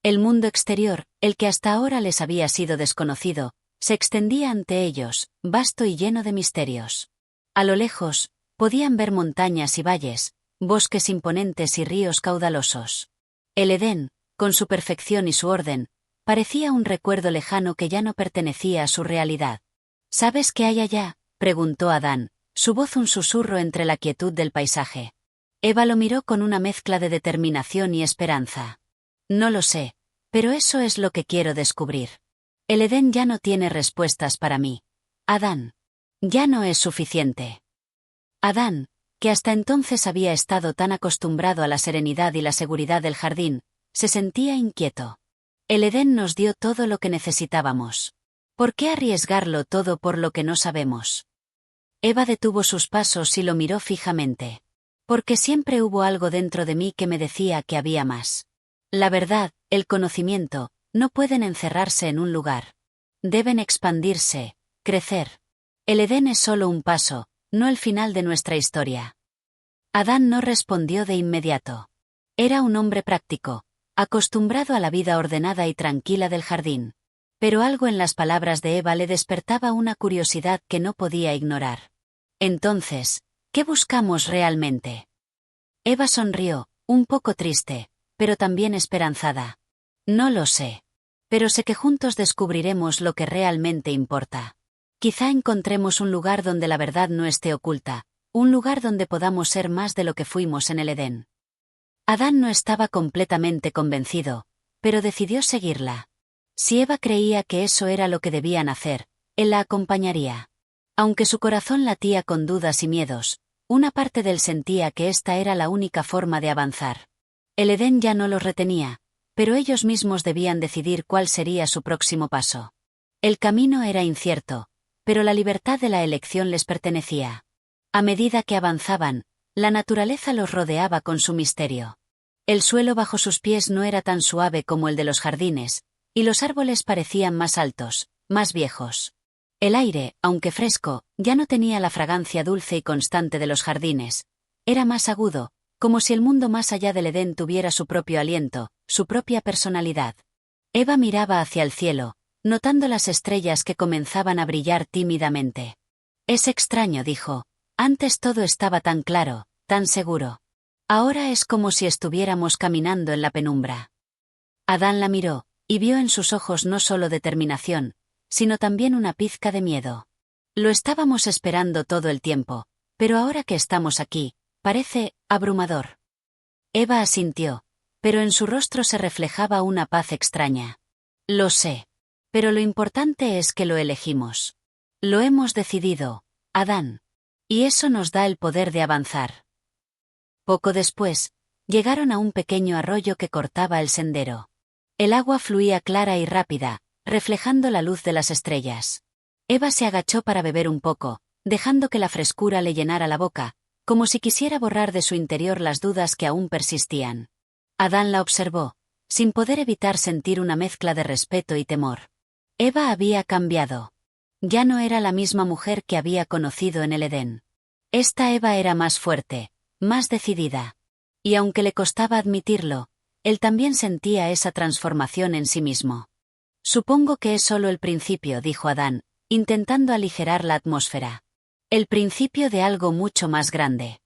El mundo exterior, el que hasta ahora les había sido desconocido, se extendía ante ellos, vasto y lleno de misterios. A lo lejos, podían ver montañas y valles, bosques imponentes y ríos caudalosos. El Edén, con su perfección y su orden, parecía un recuerdo lejano que ya no pertenecía a su realidad. ¿Sabes qué hay allá?, preguntó Adán, su voz un susurro entre la quietud del paisaje. Eva lo miró con una mezcla de determinación y esperanza. No lo sé, pero eso es lo que quiero descubrir. El Edén ya no tiene respuestas para mí. Adán. Ya no es suficiente. Adán, que hasta entonces había estado tan acostumbrado a la serenidad y la seguridad del jardín, se sentía inquieto. El Edén nos dio todo lo que necesitábamos. ¿Por qué arriesgarlo todo por lo que no sabemos? Eva detuvo sus pasos y lo miró fijamente. Porque siempre hubo algo dentro de mí que me decía que había más. La verdad, el conocimiento, no pueden encerrarse en un lugar. Deben expandirse, crecer. El Edén es solo un paso, no el final de nuestra historia. Adán no respondió de inmediato. Era un hombre práctico, acostumbrado a la vida ordenada y tranquila del jardín. Pero algo en las palabras de Eva le despertaba una curiosidad que no podía ignorar. Entonces, ¿qué buscamos realmente? Eva sonrió, un poco triste, pero también esperanzada. No lo sé. Pero sé que juntos descubriremos lo que realmente importa. Quizá encontremos un lugar donde la verdad no esté oculta, un lugar donde podamos ser más de lo que fuimos en el Edén. Adán no estaba completamente convencido, pero decidió seguirla. Si Eva creía que eso era lo que debían hacer, él la acompañaría. Aunque su corazón latía con dudas y miedos, una parte de él sentía que esta era la única forma de avanzar. El Edén ya no los retenía, pero ellos mismos debían decidir cuál sería su próximo paso. El camino era incierto, pero la libertad de la elección les pertenecía. A medida que avanzaban, la naturaleza los rodeaba con su misterio. El suelo bajo sus pies no era tan suave como el de los jardines, y los árboles parecían más altos, más viejos. El aire, aunque fresco, ya no tenía la fragancia dulce y constante de los jardines. Era más agudo, como si el mundo más allá del Edén tuviera su propio aliento, su propia personalidad. Eva miraba hacia el cielo, notando las estrellas que comenzaban a brillar tímidamente. Es extraño, dijo. Antes todo estaba tan claro, tan seguro. Ahora es como si estuviéramos caminando en la penumbra. Adán la miró, y vio en sus ojos no solo determinación, sino también una pizca de miedo. Lo estábamos esperando todo el tiempo, pero ahora que estamos aquí, parece abrumador. Eva asintió, pero en su rostro se reflejaba una paz extraña. Lo sé. Pero lo importante es que lo elegimos. Lo hemos decidido, Adán. Y eso nos da el poder de avanzar. Poco después, llegaron a un pequeño arroyo que cortaba el sendero. El agua fluía clara y rápida, reflejando la luz de las estrellas. Eva se agachó para beber un poco, dejando que la frescura le llenara la boca, como si quisiera borrar de su interior las dudas que aún persistían. Adán la observó, sin poder evitar sentir una mezcla de respeto y temor. Eva había cambiado. Ya no era la misma mujer que había conocido en el Edén. Esta Eva era más fuerte, más decidida. Y aunque le costaba admitirlo, él también sentía esa transformación en sí mismo. Supongo que es solo el principio, dijo Adán, intentando aligerar la atmósfera. El principio de algo mucho más grande.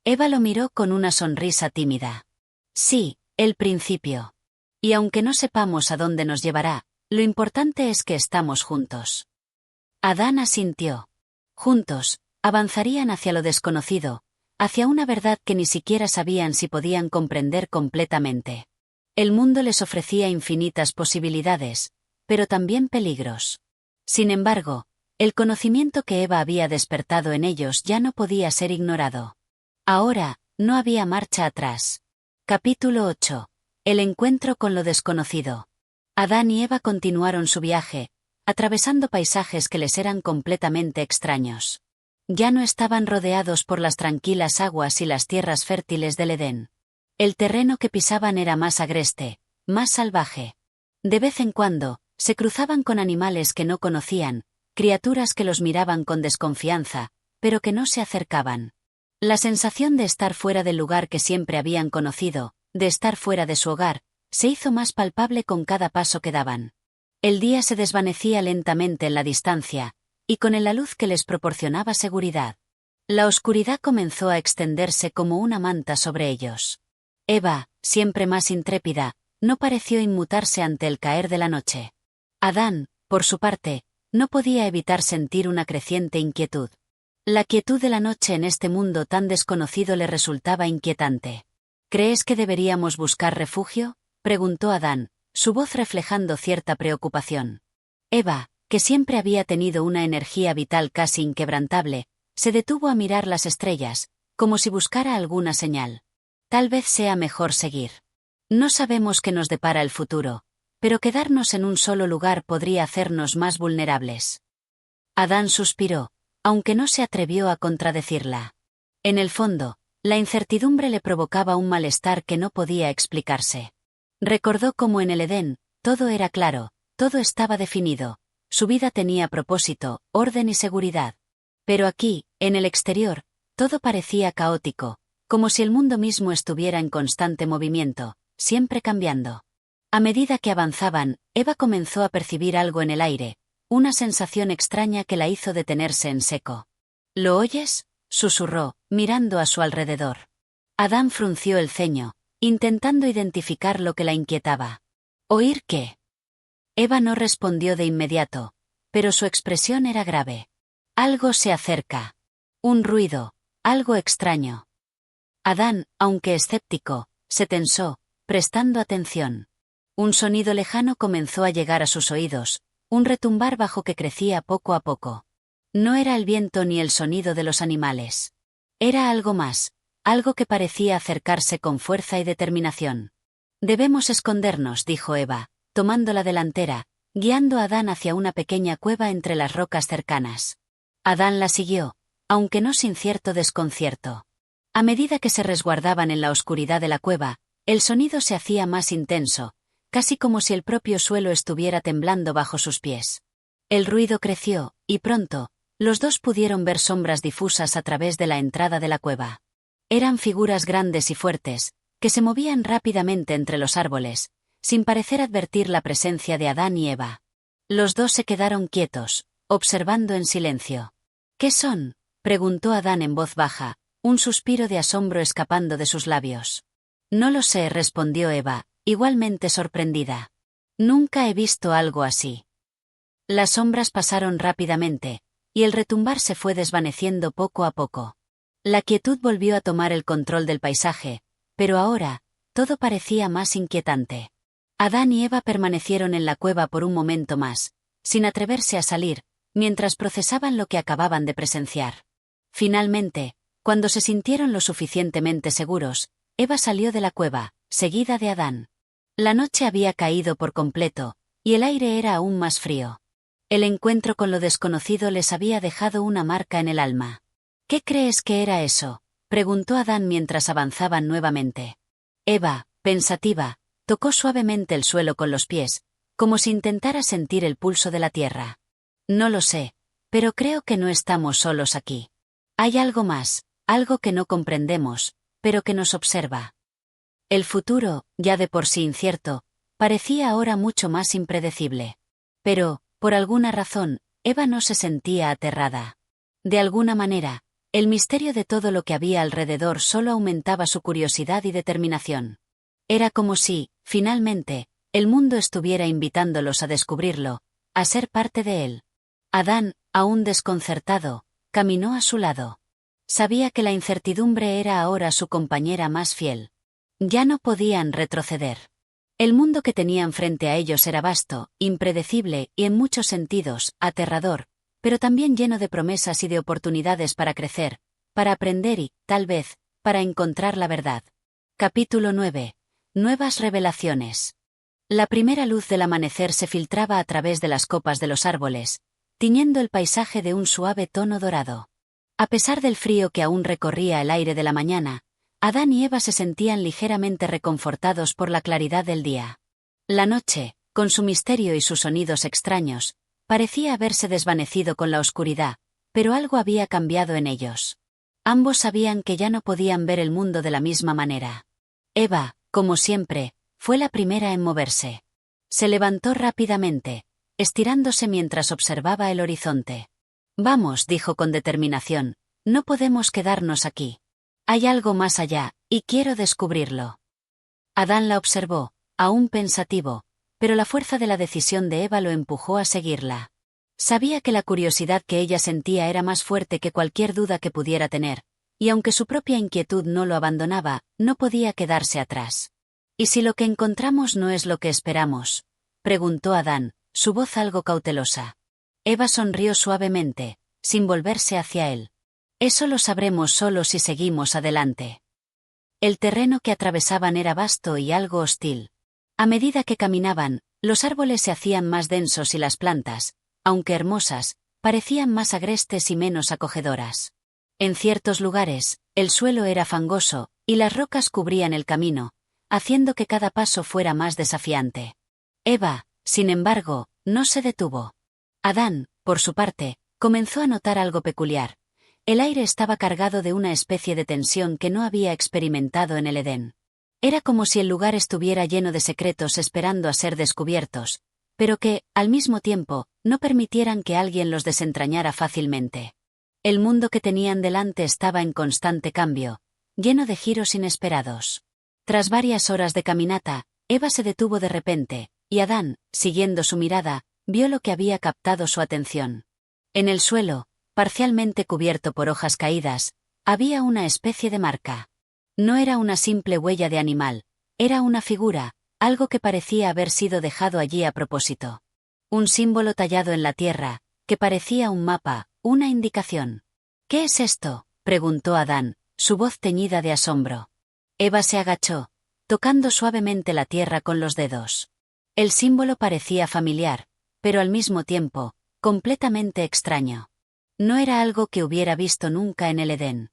Eva lo miró con una sonrisa tímida. Sí, el principio. Y aunque no sepamos a dónde nos llevará, lo importante es que estamos juntos. Adán asintió. Juntos, avanzarían hacia lo desconocido, hacia una verdad que ni siquiera sabían si podían comprender completamente. El mundo les ofrecía infinitas posibilidades, pero también peligros. Sin embargo, el conocimiento que Eva había despertado en ellos ya no podía ser ignorado. Ahora, no había marcha atrás. Capítulo 8. El encuentro con lo desconocido. Adán y Eva continuaron su viaje, atravesando paisajes que les eran completamente extraños. Ya no estaban rodeados por las tranquilas aguas y las tierras fértiles del Edén. El terreno que pisaban era más agreste, más salvaje. De vez en cuando, se cruzaban con animales que no conocían, criaturas que los miraban con desconfianza, pero que no se acercaban. La sensación de estar fuera del lugar que siempre habían conocido, de estar fuera de su hogar, se hizo más palpable con cada paso que daban. El día se desvanecía lentamente en la distancia, y con la luz que les proporcionaba seguridad. La oscuridad comenzó a extenderse como una manta sobre ellos. Eva, siempre más intrépida, no pareció inmutarse ante el caer de la noche. Adán, por su parte, no podía evitar sentir una creciente inquietud. La quietud de la noche en este mundo tan desconocido le resultaba inquietante. ¿Crees que deberíamos buscar refugio?, preguntó Adán, su voz reflejando cierta preocupación. Eva, que siempre había tenido una energía vital casi inquebrantable, se detuvo a mirar las estrellas, como si buscara alguna señal. Tal vez sea mejor seguir. No sabemos qué nos depara el futuro, pero quedarnos en un solo lugar podría hacernos más vulnerables. Adán suspiró, aunque no se atrevió a contradecirla. En el fondo, la incertidumbre le provocaba un malestar que no podía explicarse. Recordó cómo en el Edén, todo era claro, todo estaba definido, su vida tenía propósito, orden y seguridad. Pero aquí, en el exterior, todo parecía caótico, como si el mundo mismo estuviera en constante movimiento, siempre cambiando. A medida que avanzaban, Eva comenzó a percibir algo en el aire, una sensación extraña que la hizo detenerse en seco. ¿Lo oyes?, susurró, mirando a su alrededor. Adán frunció el ceño, intentando identificar lo que la inquietaba. ¿Oír qué? Eva no respondió de inmediato, pero su expresión era grave. Algo se acerca. Un ruido, algo extraño. Adán, aunque escéptico, se tensó, prestando atención. Un sonido lejano comenzó a llegar a sus oídos, un retumbar bajo que crecía poco a poco. No era el viento ni el sonido de los animales. Era algo más, algo que parecía acercarse con fuerza y determinación. Debemos escondernos, dijo Eva, tomando la delantera, guiando a Adán hacia una pequeña cueva entre las rocas cercanas. Adán la siguió, aunque no sin cierto desconcierto. A medida que se resguardaban en la oscuridad de la cueva, el sonido se hacía más intenso, casi como si el propio suelo estuviera temblando bajo sus pies. El ruido creció, y pronto, los dos pudieron ver sombras difusas a través de la entrada de la cueva. Eran figuras grandes y fuertes, que se movían rápidamente entre los árboles, sin parecer advertir la presencia de Adán y Eva. Los dos se quedaron quietos, observando en silencio. ¿Qué son?, preguntó Adán en voz baja, un suspiro de asombro escapando de sus labios. No lo sé, respondió Eva, igualmente sorprendida. Nunca he visto algo así. Las sombras pasaron rápidamente, y el retumbar se fue desvaneciendo poco a poco. La quietud volvió a tomar el control del paisaje, pero ahora, todo parecía más inquietante. Adán y Eva permanecieron en la cueva por un momento más, sin atreverse a salir, mientras procesaban lo que acababan de presenciar. Finalmente, cuando se sintieron lo suficientemente seguros, Eva salió de la cueva, seguida de Adán. La noche había caído por completo, y el aire era aún más frío. El encuentro con lo desconocido les había dejado una marca en el alma. ¿Qué crees que era eso?, preguntó Adán mientras avanzaban nuevamente. Eva, Pensativa, tocó suavemente el suelo con los pies, como si intentara sentir el pulso de la tierra. No lo sé, pero creo que no estamos solos aquí. Hay algo más, algo que no comprendemos, pero que nos observa. El futuro, ya de por sí incierto, parecía ahora mucho más impredecible. Pero, por alguna razón, Eva no se sentía aterrada. De alguna manera, el misterio de todo lo que había alrededor solo aumentaba su curiosidad y determinación. Era como si, finalmente, el mundo estuviera invitándolos a descubrirlo, a ser parte de él. Adán, aún desconcertado, caminó a su lado. Sabía que la incertidumbre era ahora su compañera más fiel. Ya no podían retroceder. El mundo que tenían frente a ellos era vasto, impredecible y en muchos sentidos, aterrador, pero también lleno de promesas y de oportunidades para crecer, para aprender y, tal vez, para encontrar la verdad. Capítulo 9. Nuevas revelaciones. La primera luz del amanecer se filtraba a través de las copas de los árboles, tiñendo el paisaje de un suave tono dorado. A pesar del frío que aún recorría el aire de la mañana, Adán y Eva se sentían ligeramente reconfortados por la claridad del día. La noche, con su misterio y sus sonidos extraños, parecía haberse desvanecido con la oscuridad, pero algo había cambiado en ellos. Ambos sabían que ya no podían ver el mundo de la misma manera. Eva, como siempre, fue la primera en moverse. Se levantó rápidamente, estirándose mientras observaba el horizonte. Vamos, dijo con determinación, no podemos quedarnos aquí. Hay algo más allá, y quiero descubrirlo. Adán la observó, aún pensativo, pero la fuerza de la decisión de Eva lo empujó a seguirla. Sabía que la curiosidad que ella sentía era más fuerte que cualquier duda que pudiera tener, y aunque su propia inquietud no lo abandonaba, no podía quedarse atrás. ¿Y si lo que encontramos no es lo que esperamos?, preguntó Adán, su voz algo cautelosa. Eva sonrió suavemente, sin volverse hacia él. Eso lo sabremos solo si seguimos adelante. El terreno que atravesaban era vasto y algo hostil. A medida que caminaban, los árboles se hacían más densos y las plantas, aunque hermosas, parecían más agrestes y menos acogedoras. En ciertos lugares, el suelo era fangoso, y las rocas cubrían el camino, haciendo que cada paso fuera más desafiante. Eva, sin embargo, no se detuvo. Adán, por su parte, comenzó a notar algo peculiar. El aire estaba cargado de una especie de tensión que no había experimentado en el Edén. Era como si el lugar estuviera lleno de secretos esperando a ser descubiertos, pero que, al mismo tiempo, no permitieran que alguien los desentrañara fácilmente. El mundo que tenían delante estaba en constante cambio, lleno de giros inesperados. Tras varias horas de caminata, Eva se detuvo de repente, y Adán, siguiendo su mirada, vio lo que había captado su atención. En el suelo, parcialmente cubierto por hojas caídas, había una especie de marca. No era una simple huella de animal, era una figura, algo que parecía haber sido dejado allí a propósito. Un símbolo tallado en la tierra, que parecía un mapa, una indicación. ¿Qué es esto?, preguntó Adán, su voz teñida de asombro. Eva se agachó, tocando suavemente la tierra con los dedos. El símbolo parecía familiar, pero al mismo tiempo, completamente extraño. No era algo que hubiera visto nunca en el Edén.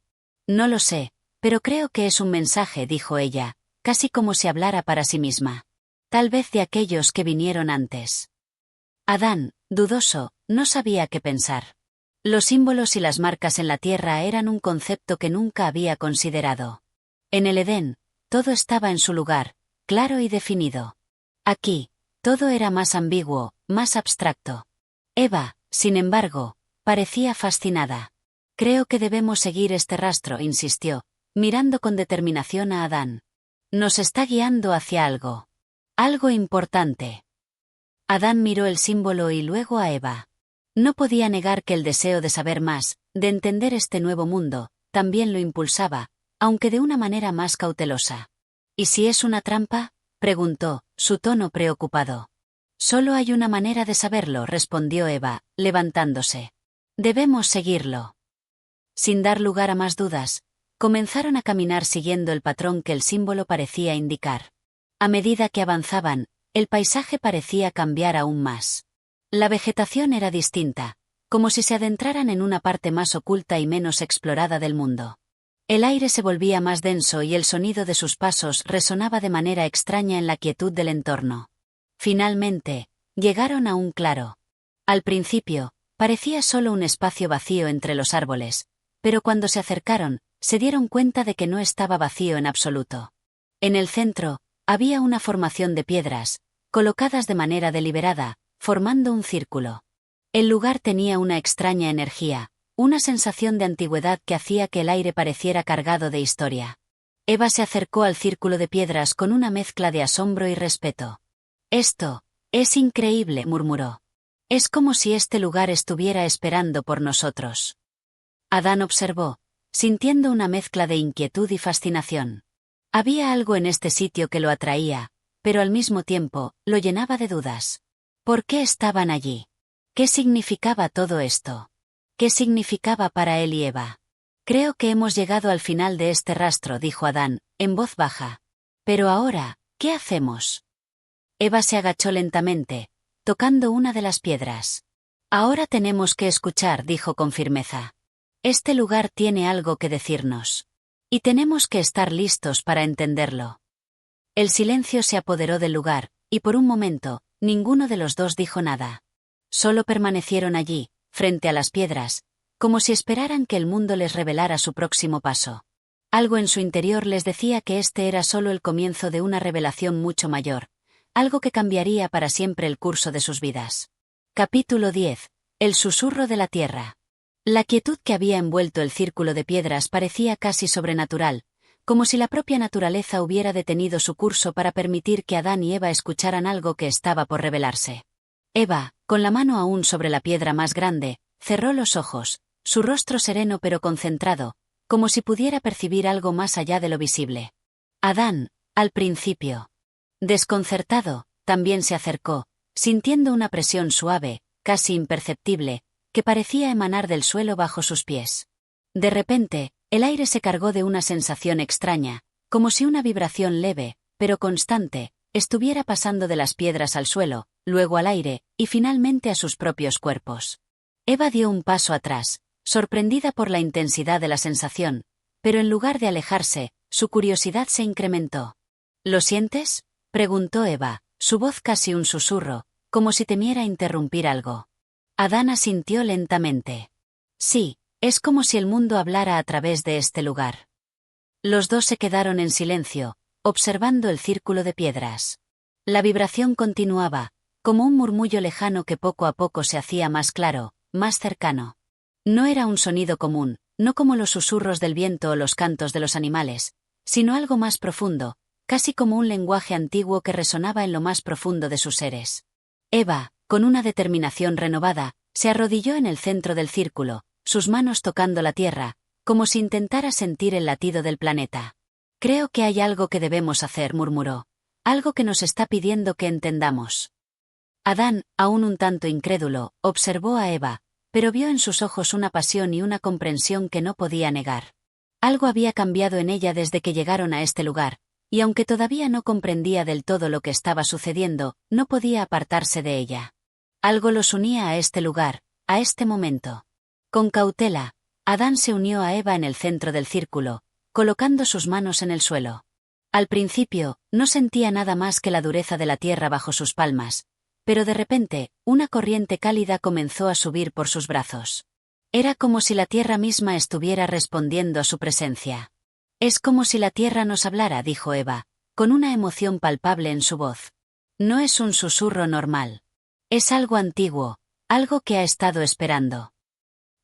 No lo sé, pero creo que es un mensaje, dijo ella, casi como si hablara para sí misma. Tal vez de aquellos que vinieron antes. Adán, dudoso, no sabía qué pensar. Los símbolos y las marcas en la tierra eran un concepto que nunca había considerado. En el Edén, todo estaba en su lugar, claro y definido. Aquí, todo era más ambiguo, más abstracto. Eva, sin embargo, parecía fascinada. Creo que debemos seguir este rastro, insistió, mirando con determinación a Adán. Nos está guiando hacia algo. Algo importante. Adán miró el símbolo y luego a Eva. No podía negar que el deseo de saber más, de entender este nuevo mundo, también lo impulsaba, aunque de una manera más cautelosa. ¿Y si es una trampa?, preguntó, su tono preocupado. Solo hay una manera de saberlo, respondió Eva, levantándose. Debemos seguirlo. Sin dar lugar a más dudas, comenzaron a caminar siguiendo el patrón que el símbolo parecía indicar. A medida que avanzaban, el paisaje parecía cambiar aún más. La vegetación era distinta, como si se adentraran en una parte más oculta y menos explorada del mundo. El aire se volvía más denso y el sonido de sus pasos resonaba de manera extraña en la quietud del entorno. Finalmente, llegaron a un claro. Al principio, parecía solo un espacio vacío entre los árboles, pero cuando se acercaron, se dieron cuenta de que no estaba vacío en absoluto. En el centro, había una formación de piedras, colocadas de manera deliberada, formando un círculo. El lugar tenía una extraña energía, una sensación de antigüedad que hacía que el aire pareciera cargado de historia. Eva se acercó al círculo de piedras con una mezcla de asombro y respeto. «Esto es increíble», murmuró. «Es como si este lugar estuviera esperando por nosotros». Adán observó, sintiendo una mezcla de inquietud y fascinación. Había algo en este sitio que lo atraía, pero al mismo tiempo, lo llenaba de dudas. ¿Por qué estaban allí? ¿Qué significaba todo esto? ¿Qué significaba para él y Eva? «Creo que hemos llegado al final de este rastro», dijo Adán, en voz baja. «Pero ahora, ¿qué hacemos?» Eva se agachó lentamente, tocando una de las piedras. «Ahora tenemos que escuchar», dijo con firmeza. «Este lugar tiene algo que decirnos. Y tenemos que estar listos para entenderlo». El silencio se apoderó del lugar, y por un momento, ninguno de los dos dijo nada. Solo permanecieron allí, frente a las piedras, como si esperaran que el mundo les revelara su próximo paso. Algo en su interior les decía que este era solo el comienzo de una revelación mucho mayor, algo que cambiaría para siempre el curso de sus vidas. Capítulo 10. El susurro de la tierra. La quietud que había envuelto el círculo de piedras parecía casi sobrenatural, como si la propia naturaleza hubiera detenido su curso para permitir que Adán y Eva escucharan algo que estaba por revelarse. Eva, con la mano aún sobre la piedra más grande, cerró los ojos, su rostro sereno pero concentrado, como si pudiera percibir algo más allá de lo visible. Adán, al principio, desconcertado, también se acercó, sintiendo una presión suave, casi imperceptible, que parecía emanar del suelo bajo sus pies. De repente, el aire se cargó de una sensación extraña, como si una vibración leve, pero constante, estuviera pasando de las piedras al suelo, luego al aire, y finalmente a sus propios cuerpos. Eva dio un paso atrás, sorprendida por la intensidad de la sensación, pero en lugar de alejarse, su curiosidad se incrementó. «¿Lo sientes?», preguntó Eva, su voz casi un susurro, como si temiera interrumpir algo. Adán asintió lentamente. «Sí, es como si el mundo hablara a través de este lugar». Los dos se quedaron en silencio, observando el círculo de piedras. La vibración continuaba, como un murmullo lejano que poco a poco se hacía más claro, más cercano. No era un sonido común, no como los susurros del viento o los cantos de los animales, sino algo más profundo, casi como un lenguaje antiguo que resonaba en lo más profundo de sus seres. Eva, con una determinación renovada, se arrodilló en el centro del círculo, sus manos tocando la tierra, como si intentara sentir el latido del planeta. «Creo que hay algo que debemos hacer», murmuró. «Algo que nos está pidiendo que entendamos». Adán, aún un tanto incrédulo, observó a Eva, pero vio en sus ojos una pasión y una comprensión que no podía negar. Algo había cambiado en ella desde que llegaron a este lugar, y aunque todavía no comprendía del todo lo que estaba sucediendo, no podía apartarse de ella. Algo los unía a este lugar, a este momento. Con cautela, Adán se unió a Eva en el centro del círculo, colocando sus manos en el suelo. Al principio, no sentía nada más que la dureza de la tierra bajo sus palmas, pero de repente, una corriente cálida comenzó a subir por sus brazos. Era como si la tierra misma estuviera respondiendo a su presencia. «Es como si la tierra nos hablara», dijo Eva, con una emoción palpable en su voz. «No es un susurro normal. Es algo antiguo, algo que ha estado esperando».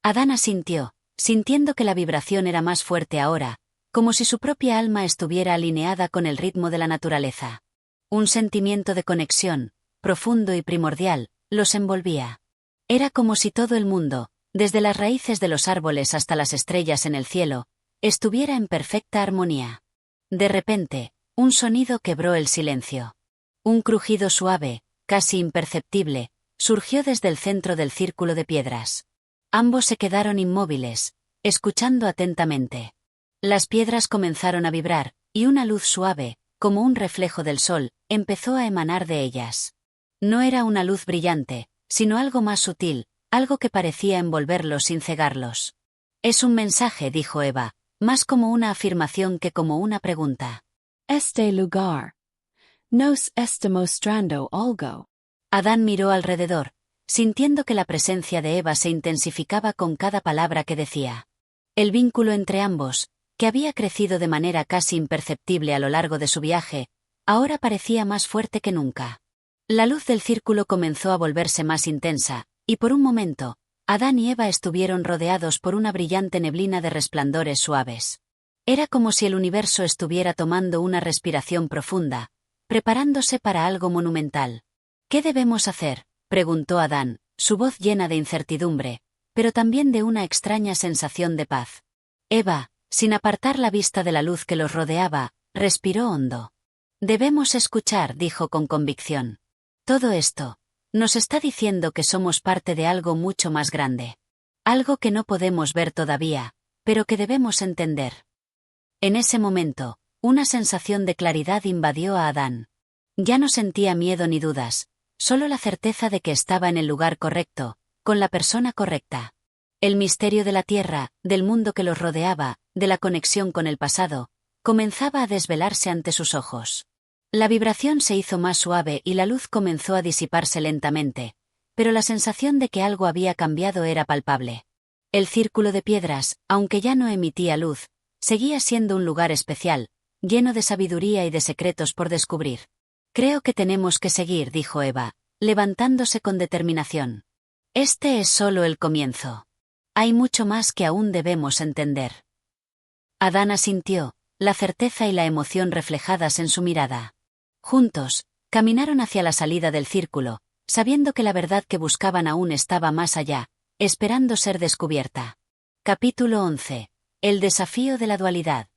Adán asintió, sintiendo que la vibración era más fuerte ahora, como si su propia alma estuviera alineada con el ritmo de la naturaleza. Un sentimiento de conexión, profundo y primordial, los envolvía. Era como si todo el mundo, desde las raíces de los árboles hasta las estrellas en el cielo, estuviera en perfecta armonía. De repente, un sonido quebró el silencio. Un crujido suave, casi imperceptible, surgió desde el centro del círculo de piedras. Ambos se quedaron inmóviles, escuchando atentamente. Las piedras comenzaron a vibrar, y una luz suave, como un reflejo del sol, empezó a emanar de ellas. No era una luz brillante, sino algo más sutil, algo que parecía envolverlos sin cegarlos. «Es un mensaje», dijo Eva, más como una afirmación que como una pregunta. Este lugar nos está mostrando algo. Adán miró alrededor, sintiendo que la presencia de Eva se intensificaba con cada palabra que decía. El vínculo entre ambos, que había crecido de manera casi imperceptible a lo largo de su viaje, ahora parecía más fuerte que nunca. La luz del círculo comenzó a volverse más intensa, y por un momento, Adán y Eva estuvieron rodeados por una brillante neblina de resplandores suaves. Era como si el universo estuviera tomando una respiración profunda, preparándose para algo monumental. ¿Qué debemos hacer?, preguntó Adán, su voz llena de incertidumbre, pero también de una extraña sensación de paz. Eva, sin apartar la vista de la luz que los rodeaba, respiró hondo. Debemos escuchar, dijo con convicción. Todo esto nos está diciendo que somos parte de algo mucho más grande. Algo que no podemos ver todavía, pero que debemos entender. En ese momento, una sensación de claridad invadió a Adán. Ya no sentía miedo ni dudas, solo la certeza de que estaba en el lugar correcto, con la persona correcta. El misterio de la tierra, del mundo que los rodeaba, de la conexión con el pasado, comenzaba a desvelarse ante sus ojos. La vibración se hizo más suave y la luz comenzó a disiparse lentamente, pero la sensación de que algo había cambiado era palpable. El círculo de piedras, aunque ya no emitía luz, seguía siendo un lugar especial, lleno de sabiduría y de secretos por descubrir. Creo que tenemos que seguir, dijo Eva, levantándose con determinación. Este es solo el comienzo. Hay mucho más que aún debemos entender. Adán asintió, la certeza y la emoción reflejadas en su mirada. Juntos, caminaron hacia la salida del círculo, sabiendo que la verdad que buscaban aún estaba más allá, esperando ser descubierta. Capítulo 11. El desafío de la dualidad.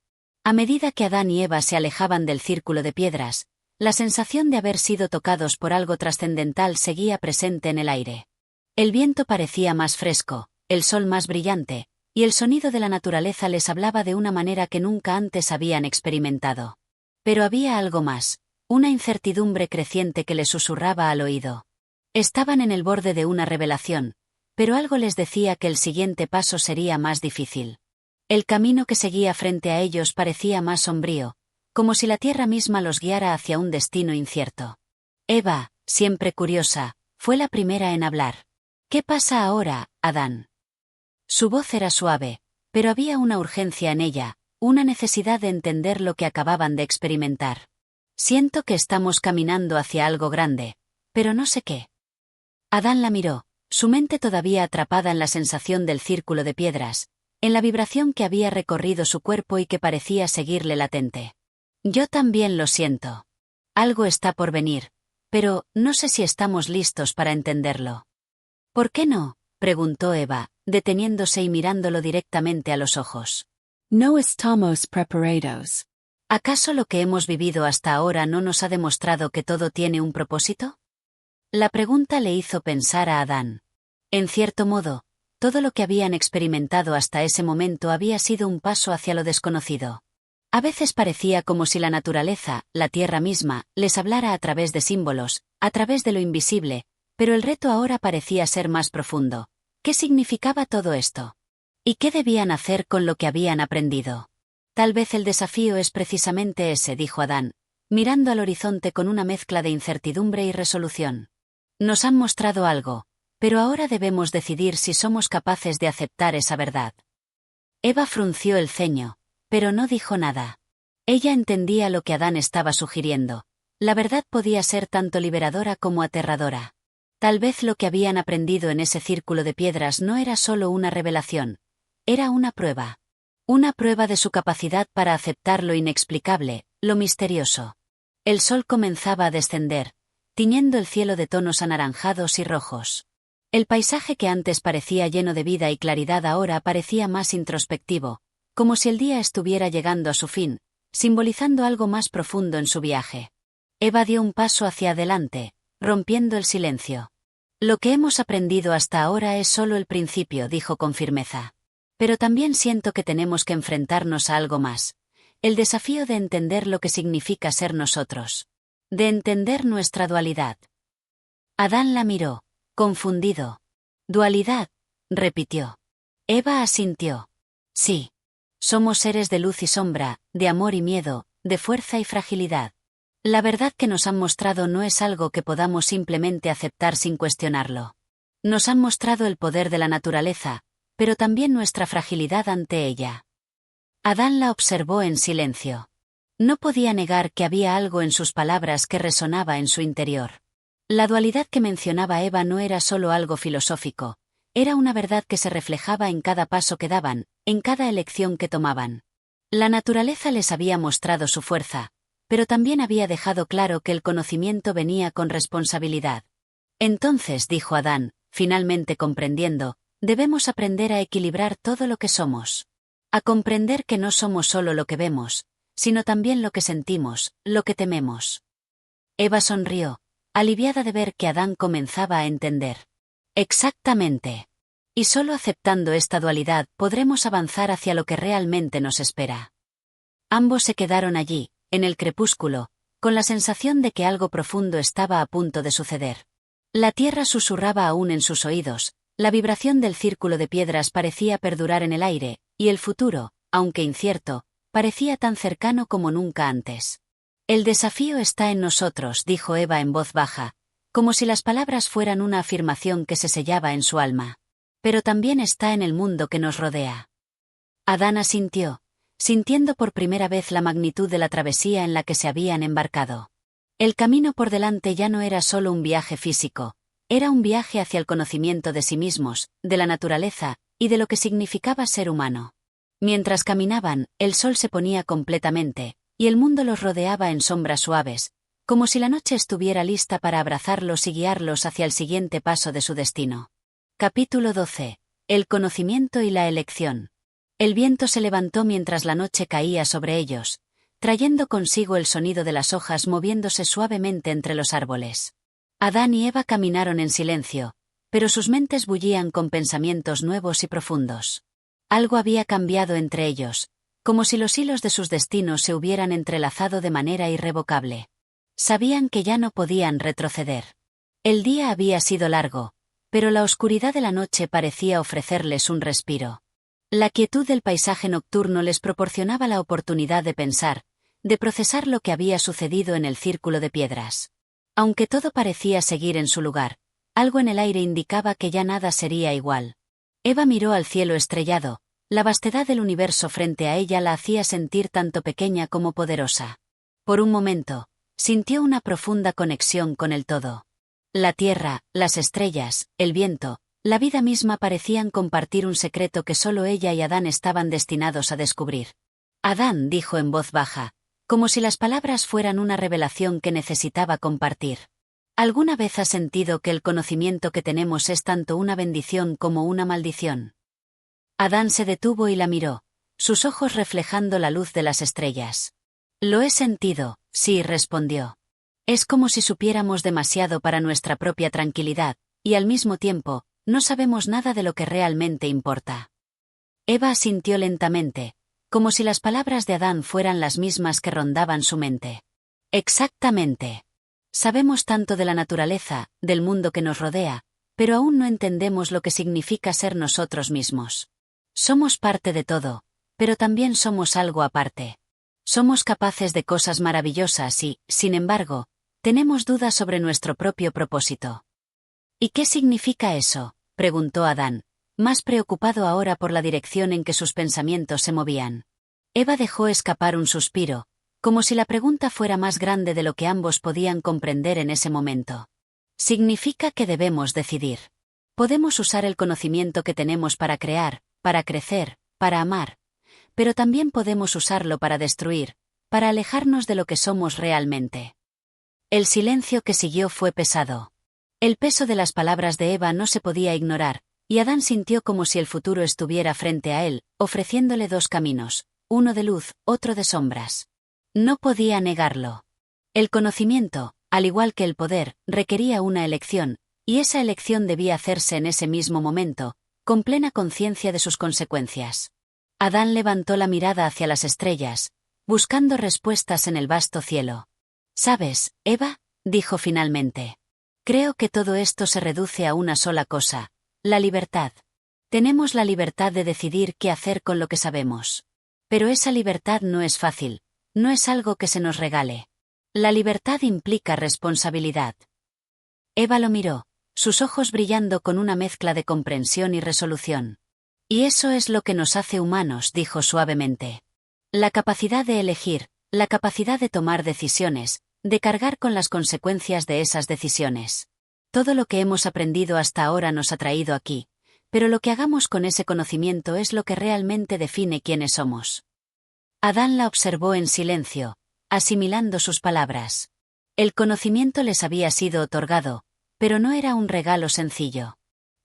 A medida que Adán y Eva se alejaban del círculo de piedras, la sensación de haber sido tocados por algo trascendental seguía presente en el aire. El viento parecía más fresco, el sol más brillante, y el sonido de la naturaleza les hablaba de una manera que nunca antes habían experimentado. Pero había algo más, una incertidumbre creciente que les susurraba al oído. Estaban en el borde de una revelación, pero algo les decía que el siguiente paso sería más difícil. El camino que seguía frente a ellos parecía más sombrío, como si la tierra misma los guiara hacia un destino incierto. Eva, siempre curiosa, fue la primera en hablar. ¿Qué pasa ahora, Adán? Su voz era suave, pero había una urgencia en ella, una necesidad de entender lo que acababan de experimentar. Siento que estamos caminando hacia algo grande, pero no sé qué. Adán la miró, su mente todavía atrapada en la sensación del círculo de piedras, en la vibración que había recorrido su cuerpo y que parecía seguirle latente. Yo también lo siento. Algo está por venir, pero no sé si estamos listos para entenderlo. ¿Por qué no?, preguntó Eva, deteniéndose y mirándolo directamente a los ojos. No estamos preparados. ¿Acaso lo que hemos vivido hasta ahora no nos ha demostrado que todo tiene un propósito? La pregunta le hizo pensar a Adán. En cierto modo, todo lo que habían experimentado hasta ese momento había sido un paso hacia lo desconocido. A veces parecía como si la naturaleza, la tierra misma, les hablara a través de símbolos, a través de lo invisible, pero el reto ahora parecía ser más profundo. ¿Qué significaba todo esto? ¿Y qué debían hacer con lo que habían aprendido? Tal vez el desafío es precisamente ese, dijo Adán, mirando al horizonte con una mezcla de incertidumbre y resolución. Nos han mostrado algo, pero ahora debemos decidir si somos capaces de aceptar esa verdad. Eva frunció el ceño, pero no dijo nada. Ella entendía lo que Adán estaba sugiriendo. La verdad podía ser tanto liberadora como aterradora. Tal vez lo que habían aprendido en ese círculo de piedras no era solo una revelación, era una prueba. Una prueba de su capacidad para aceptar lo inexplicable, lo misterioso. El sol comenzaba a descender, tiñendo el cielo de tonos anaranjados y rojos. El paisaje que antes parecía lleno de vida y claridad ahora parecía más introspectivo, como si el día estuviera llegando a su fin, simbolizando algo más profundo en su viaje. Eva dio un paso hacia adelante, rompiendo el silencio. Lo que hemos aprendido hasta ahora es solo el principio, dijo con firmeza. Pero también siento que tenemos que enfrentarnos a algo más. El desafío de entender lo que significa ser nosotros. De entender nuestra dualidad. Adán la miró, confundido. «Dualidad», repitió. Eva asintió. «Sí. Somos seres de luz y sombra, de amor y miedo, de fuerza y fragilidad. La verdad que nos han mostrado no es algo que podamos simplemente aceptar sin cuestionarlo. Nos han mostrado el poder de la naturaleza, pero también nuestra fragilidad ante ella. Adán la observó en silencio. No podía negar que había algo en sus palabras que resonaba en su interior. La dualidad que mencionaba Eva no era solo algo filosófico, era una verdad que se reflejaba en cada paso que daban, en cada elección que tomaban. La naturaleza les había mostrado su fuerza, pero también había dejado claro que el conocimiento venía con responsabilidad. Entonces, dijo Adán, finalmente comprendiendo, debemos aprender a equilibrar todo lo que somos. A comprender que no somos solo lo que vemos, sino también lo que sentimos, lo que tememos. Eva sonrió, aliviada de ver que Adán comenzaba a entender. Exactamente. Y solo aceptando esta dualidad podremos avanzar hacia lo que realmente nos espera. Ambos se quedaron allí, en el crepúsculo, con la sensación de que algo profundo estaba a punto de suceder. La tierra susurraba aún en sus oídos, la vibración del círculo de piedras parecía perdurar en el aire, y el futuro, aunque incierto, parecía tan cercano como nunca antes. El desafío está en nosotros, dijo Eva en voz baja, como si las palabras fueran una afirmación que se sellaba en su alma. Pero también está en el mundo que nos rodea. Adán asintió, sintiendo por primera vez la magnitud de la travesía en la que se habían embarcado. El camino por delante ya no era solo un viaje físico, era un viaje hacia el conocimiento de sí mismos, de la naturaleza, y de lo que significaba ser humano. Mientras caminaban, el sol se ponía completamente, y el mundo los rodeaba en sombras suaves, como si la noche estuviera lista para abrazarlos y guiarlos hacia el siguiente paso de su destino. Capítulo 12. El conocimiento y la elección. El viento se levantó mientras la noche caía sobre ellos, trayendo consigo el sonido de las hojas moviéndose suavemente entre los árboles. Adán y Eva caminaron en silencio, pero sus mentes bullían con pensamientos nuevos y profundos. Algo había cambiado entre ellos, como si los hilos de sus destinos se hubieran entrelazado de manera irrevocable. Sabían que ya no podían retroceder. El día había sido largo, pero la oscuridad de la noche parecía ofrecerles un respiro. La quietud del paisaje nocturno les proporcionaba la oportunidad de pensar, de procesar lo que había sucedido en el círculo de piedras. Aunque todo parecía seguir en su lugar, algo en el aire indicaba que ya nada sería igual. Eva miró al cielo estrellado, la vastedad del universo frente a ella la hacía sentir tanto pequeña como poderosa. Por un momento, sintió una profunda conexión con el todo. La tierra, las estrellas, el viento, la vida misma parecían compartir un secreto que solo ella y Adán estaban destinados a descubrir. Adán dijo en voz baja, como si las palabras fueran una revelación que necesitaba compartir. ¿Alguna vez has sentido que el conocimiento que tenemos es tanto una bendición como una maldición? Adán se detuvo y la miró, sus ojos reflejando la luz de las estrellas. Lo he sentido, sí, respondió. Es como si supiéramos demasiado para nuestra propia tranquilidad, y al mismo tiempo, no sabemos nada de lo que realmente importa. Eva asintió lentamente, como si las palabras de Adán fueran las mismas que rondaban su mente. Exactamente. Sabemos tanto de la naturaleza, del mundo que nos rodea, pero aún no entendemos lo que significa ser nosotros mismos. Somos parte de todo, pero también somos algo aparte. Somos capaces de cosas maravillosas y, sin embargo, tenemos dudas sobre nuestro propio propósito. ¿Y qué significa eso?, preguntó Adán, más preocupado ahora por la dirección en que sus pensamientos se movían. Eva dejó escapar un suspiro, como si la pregunta fuera más grande de lo que ambos podían comprender en ese momento. Significa que debemos decidir. Podemos usar el conocimiento que tenemos para crear, para crecer, para amar, pero también podemos usarlo para destruir, para alejarnos de lo que somos realmente. El silencio que siguió fue pesado. El peso de las palabras de Eva no se podía ignorar, y Adán sintió como si el futuro estuviera frente a él, ofreciéndole dos caminos, uno de luz, otro de sombras. No podía negarlo. El conocimiento, al igual que el poder, requería una elección, y esa elección debía hacerse en ese mismo momento, con plena conciencia de sus consecuencias. Adán levantó la mirada hacia las estrellas, buscando respuestas en el vasto cielo. «¿Sabes, Eva?», dijo finalmente. «Creo que todo esto se reduce a una sola cosa, la libertad. Tenemos la libertad de decidir qué hacer con lo que sabemos. Pero esa libertad no es fácil, no es algo que se nos regale. La libertad implica responsabilidad. Eva lo miró, sus ojos brillando con una mezcla de comprensión y resolución. Y eso es lo que nos hace humanos, dijo suavemente. La capacidad de elegir, la capacidad de tomar decisiones, de cargar con las consecuencias de esas decisiones. Todo lo que hemos aprendido hasta ahora nos ha traído aquí, pero lo que hagamos con ese conocimiento es lo que realmente define quiénes somos. Adán la observó en silencio, asimilando sus palabras. El conocimiento les había sido otorgado, pero no era un regalo sencillo.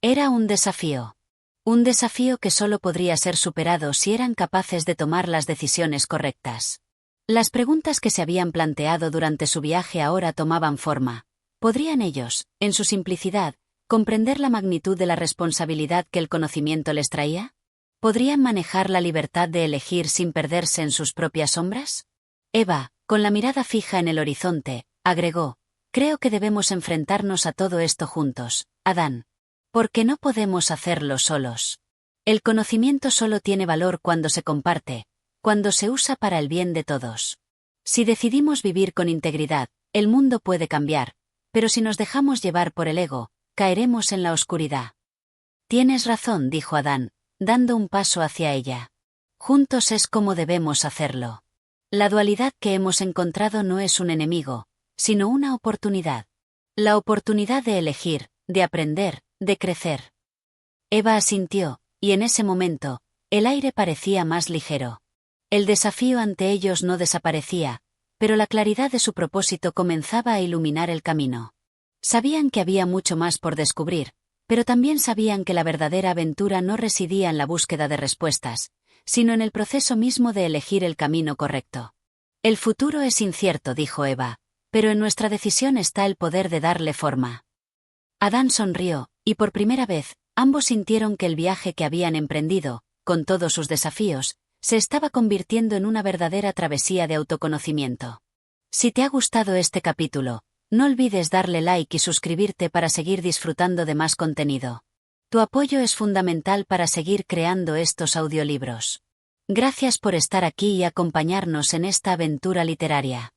Era un desafío. Un desafío que solo podría ser superado si eran capaces de tomar las decisiones correctas. Las preguntas que se habían planteado durante su viaje ahora tomaban forma. ¿Podrían ellos, en su simplicidad, comprender la magnitud de la responsabilidad que el conocimiento les traía? ¿Podrían manejar la libertad de elegir sin perderse en sus propias sombras? Eva, con la mirada fija en el horizonte, agregó, creo que debemos enfrentarnos a todo esto juntos, Adán. Porque no podemos hacerlo solos. El conocimiento solo tiene valor cuando se comparte, cuando se usa para el bien de todos. Si decidimos vivir con integridad, el mundo puede cambiar, pero si nos dejamos llevar por el ego, caeremos en la oscuridad. Tienes razón, dijo Adán, dando un paso hacia ella. Juntos es como debemos hacerlo. La dualidad que hemos encontrado no es un enemigo, sino una oportunidad. La oportunidad de elegir, de aprender, de crecer. Eva asintió, y en ese momento, el aire parecía más ligero. El desafío ante ellos no desaparecía, pero la claridad de su propósito comenzaba a iluminar el camino. Sabían que había mucho más por descubrir, pero también sabían que la verdadera aventura no residía en la búsqueda de respuestas, sino en el proceso mismo de elegir el camino correcto. El futuro es incierto, dijo Eva, pero en nuestra decisión está el poder de darle forma. Adán sonrió, y por primera vez, ambos sintieron que el viaje que habían emprendido, con todos sus desafíos, se estaba convirtiendo en una verdadera travesía de autoconocimiento. Si te ha gustado este capítulo, no olvides darle like y suscribirte para seguir disfrutando de más contenido. Tu apoyo es fundamental para seguir creando estos audiolibros. Gracias por estar aquí y acompañarnos en esta aventura literaria.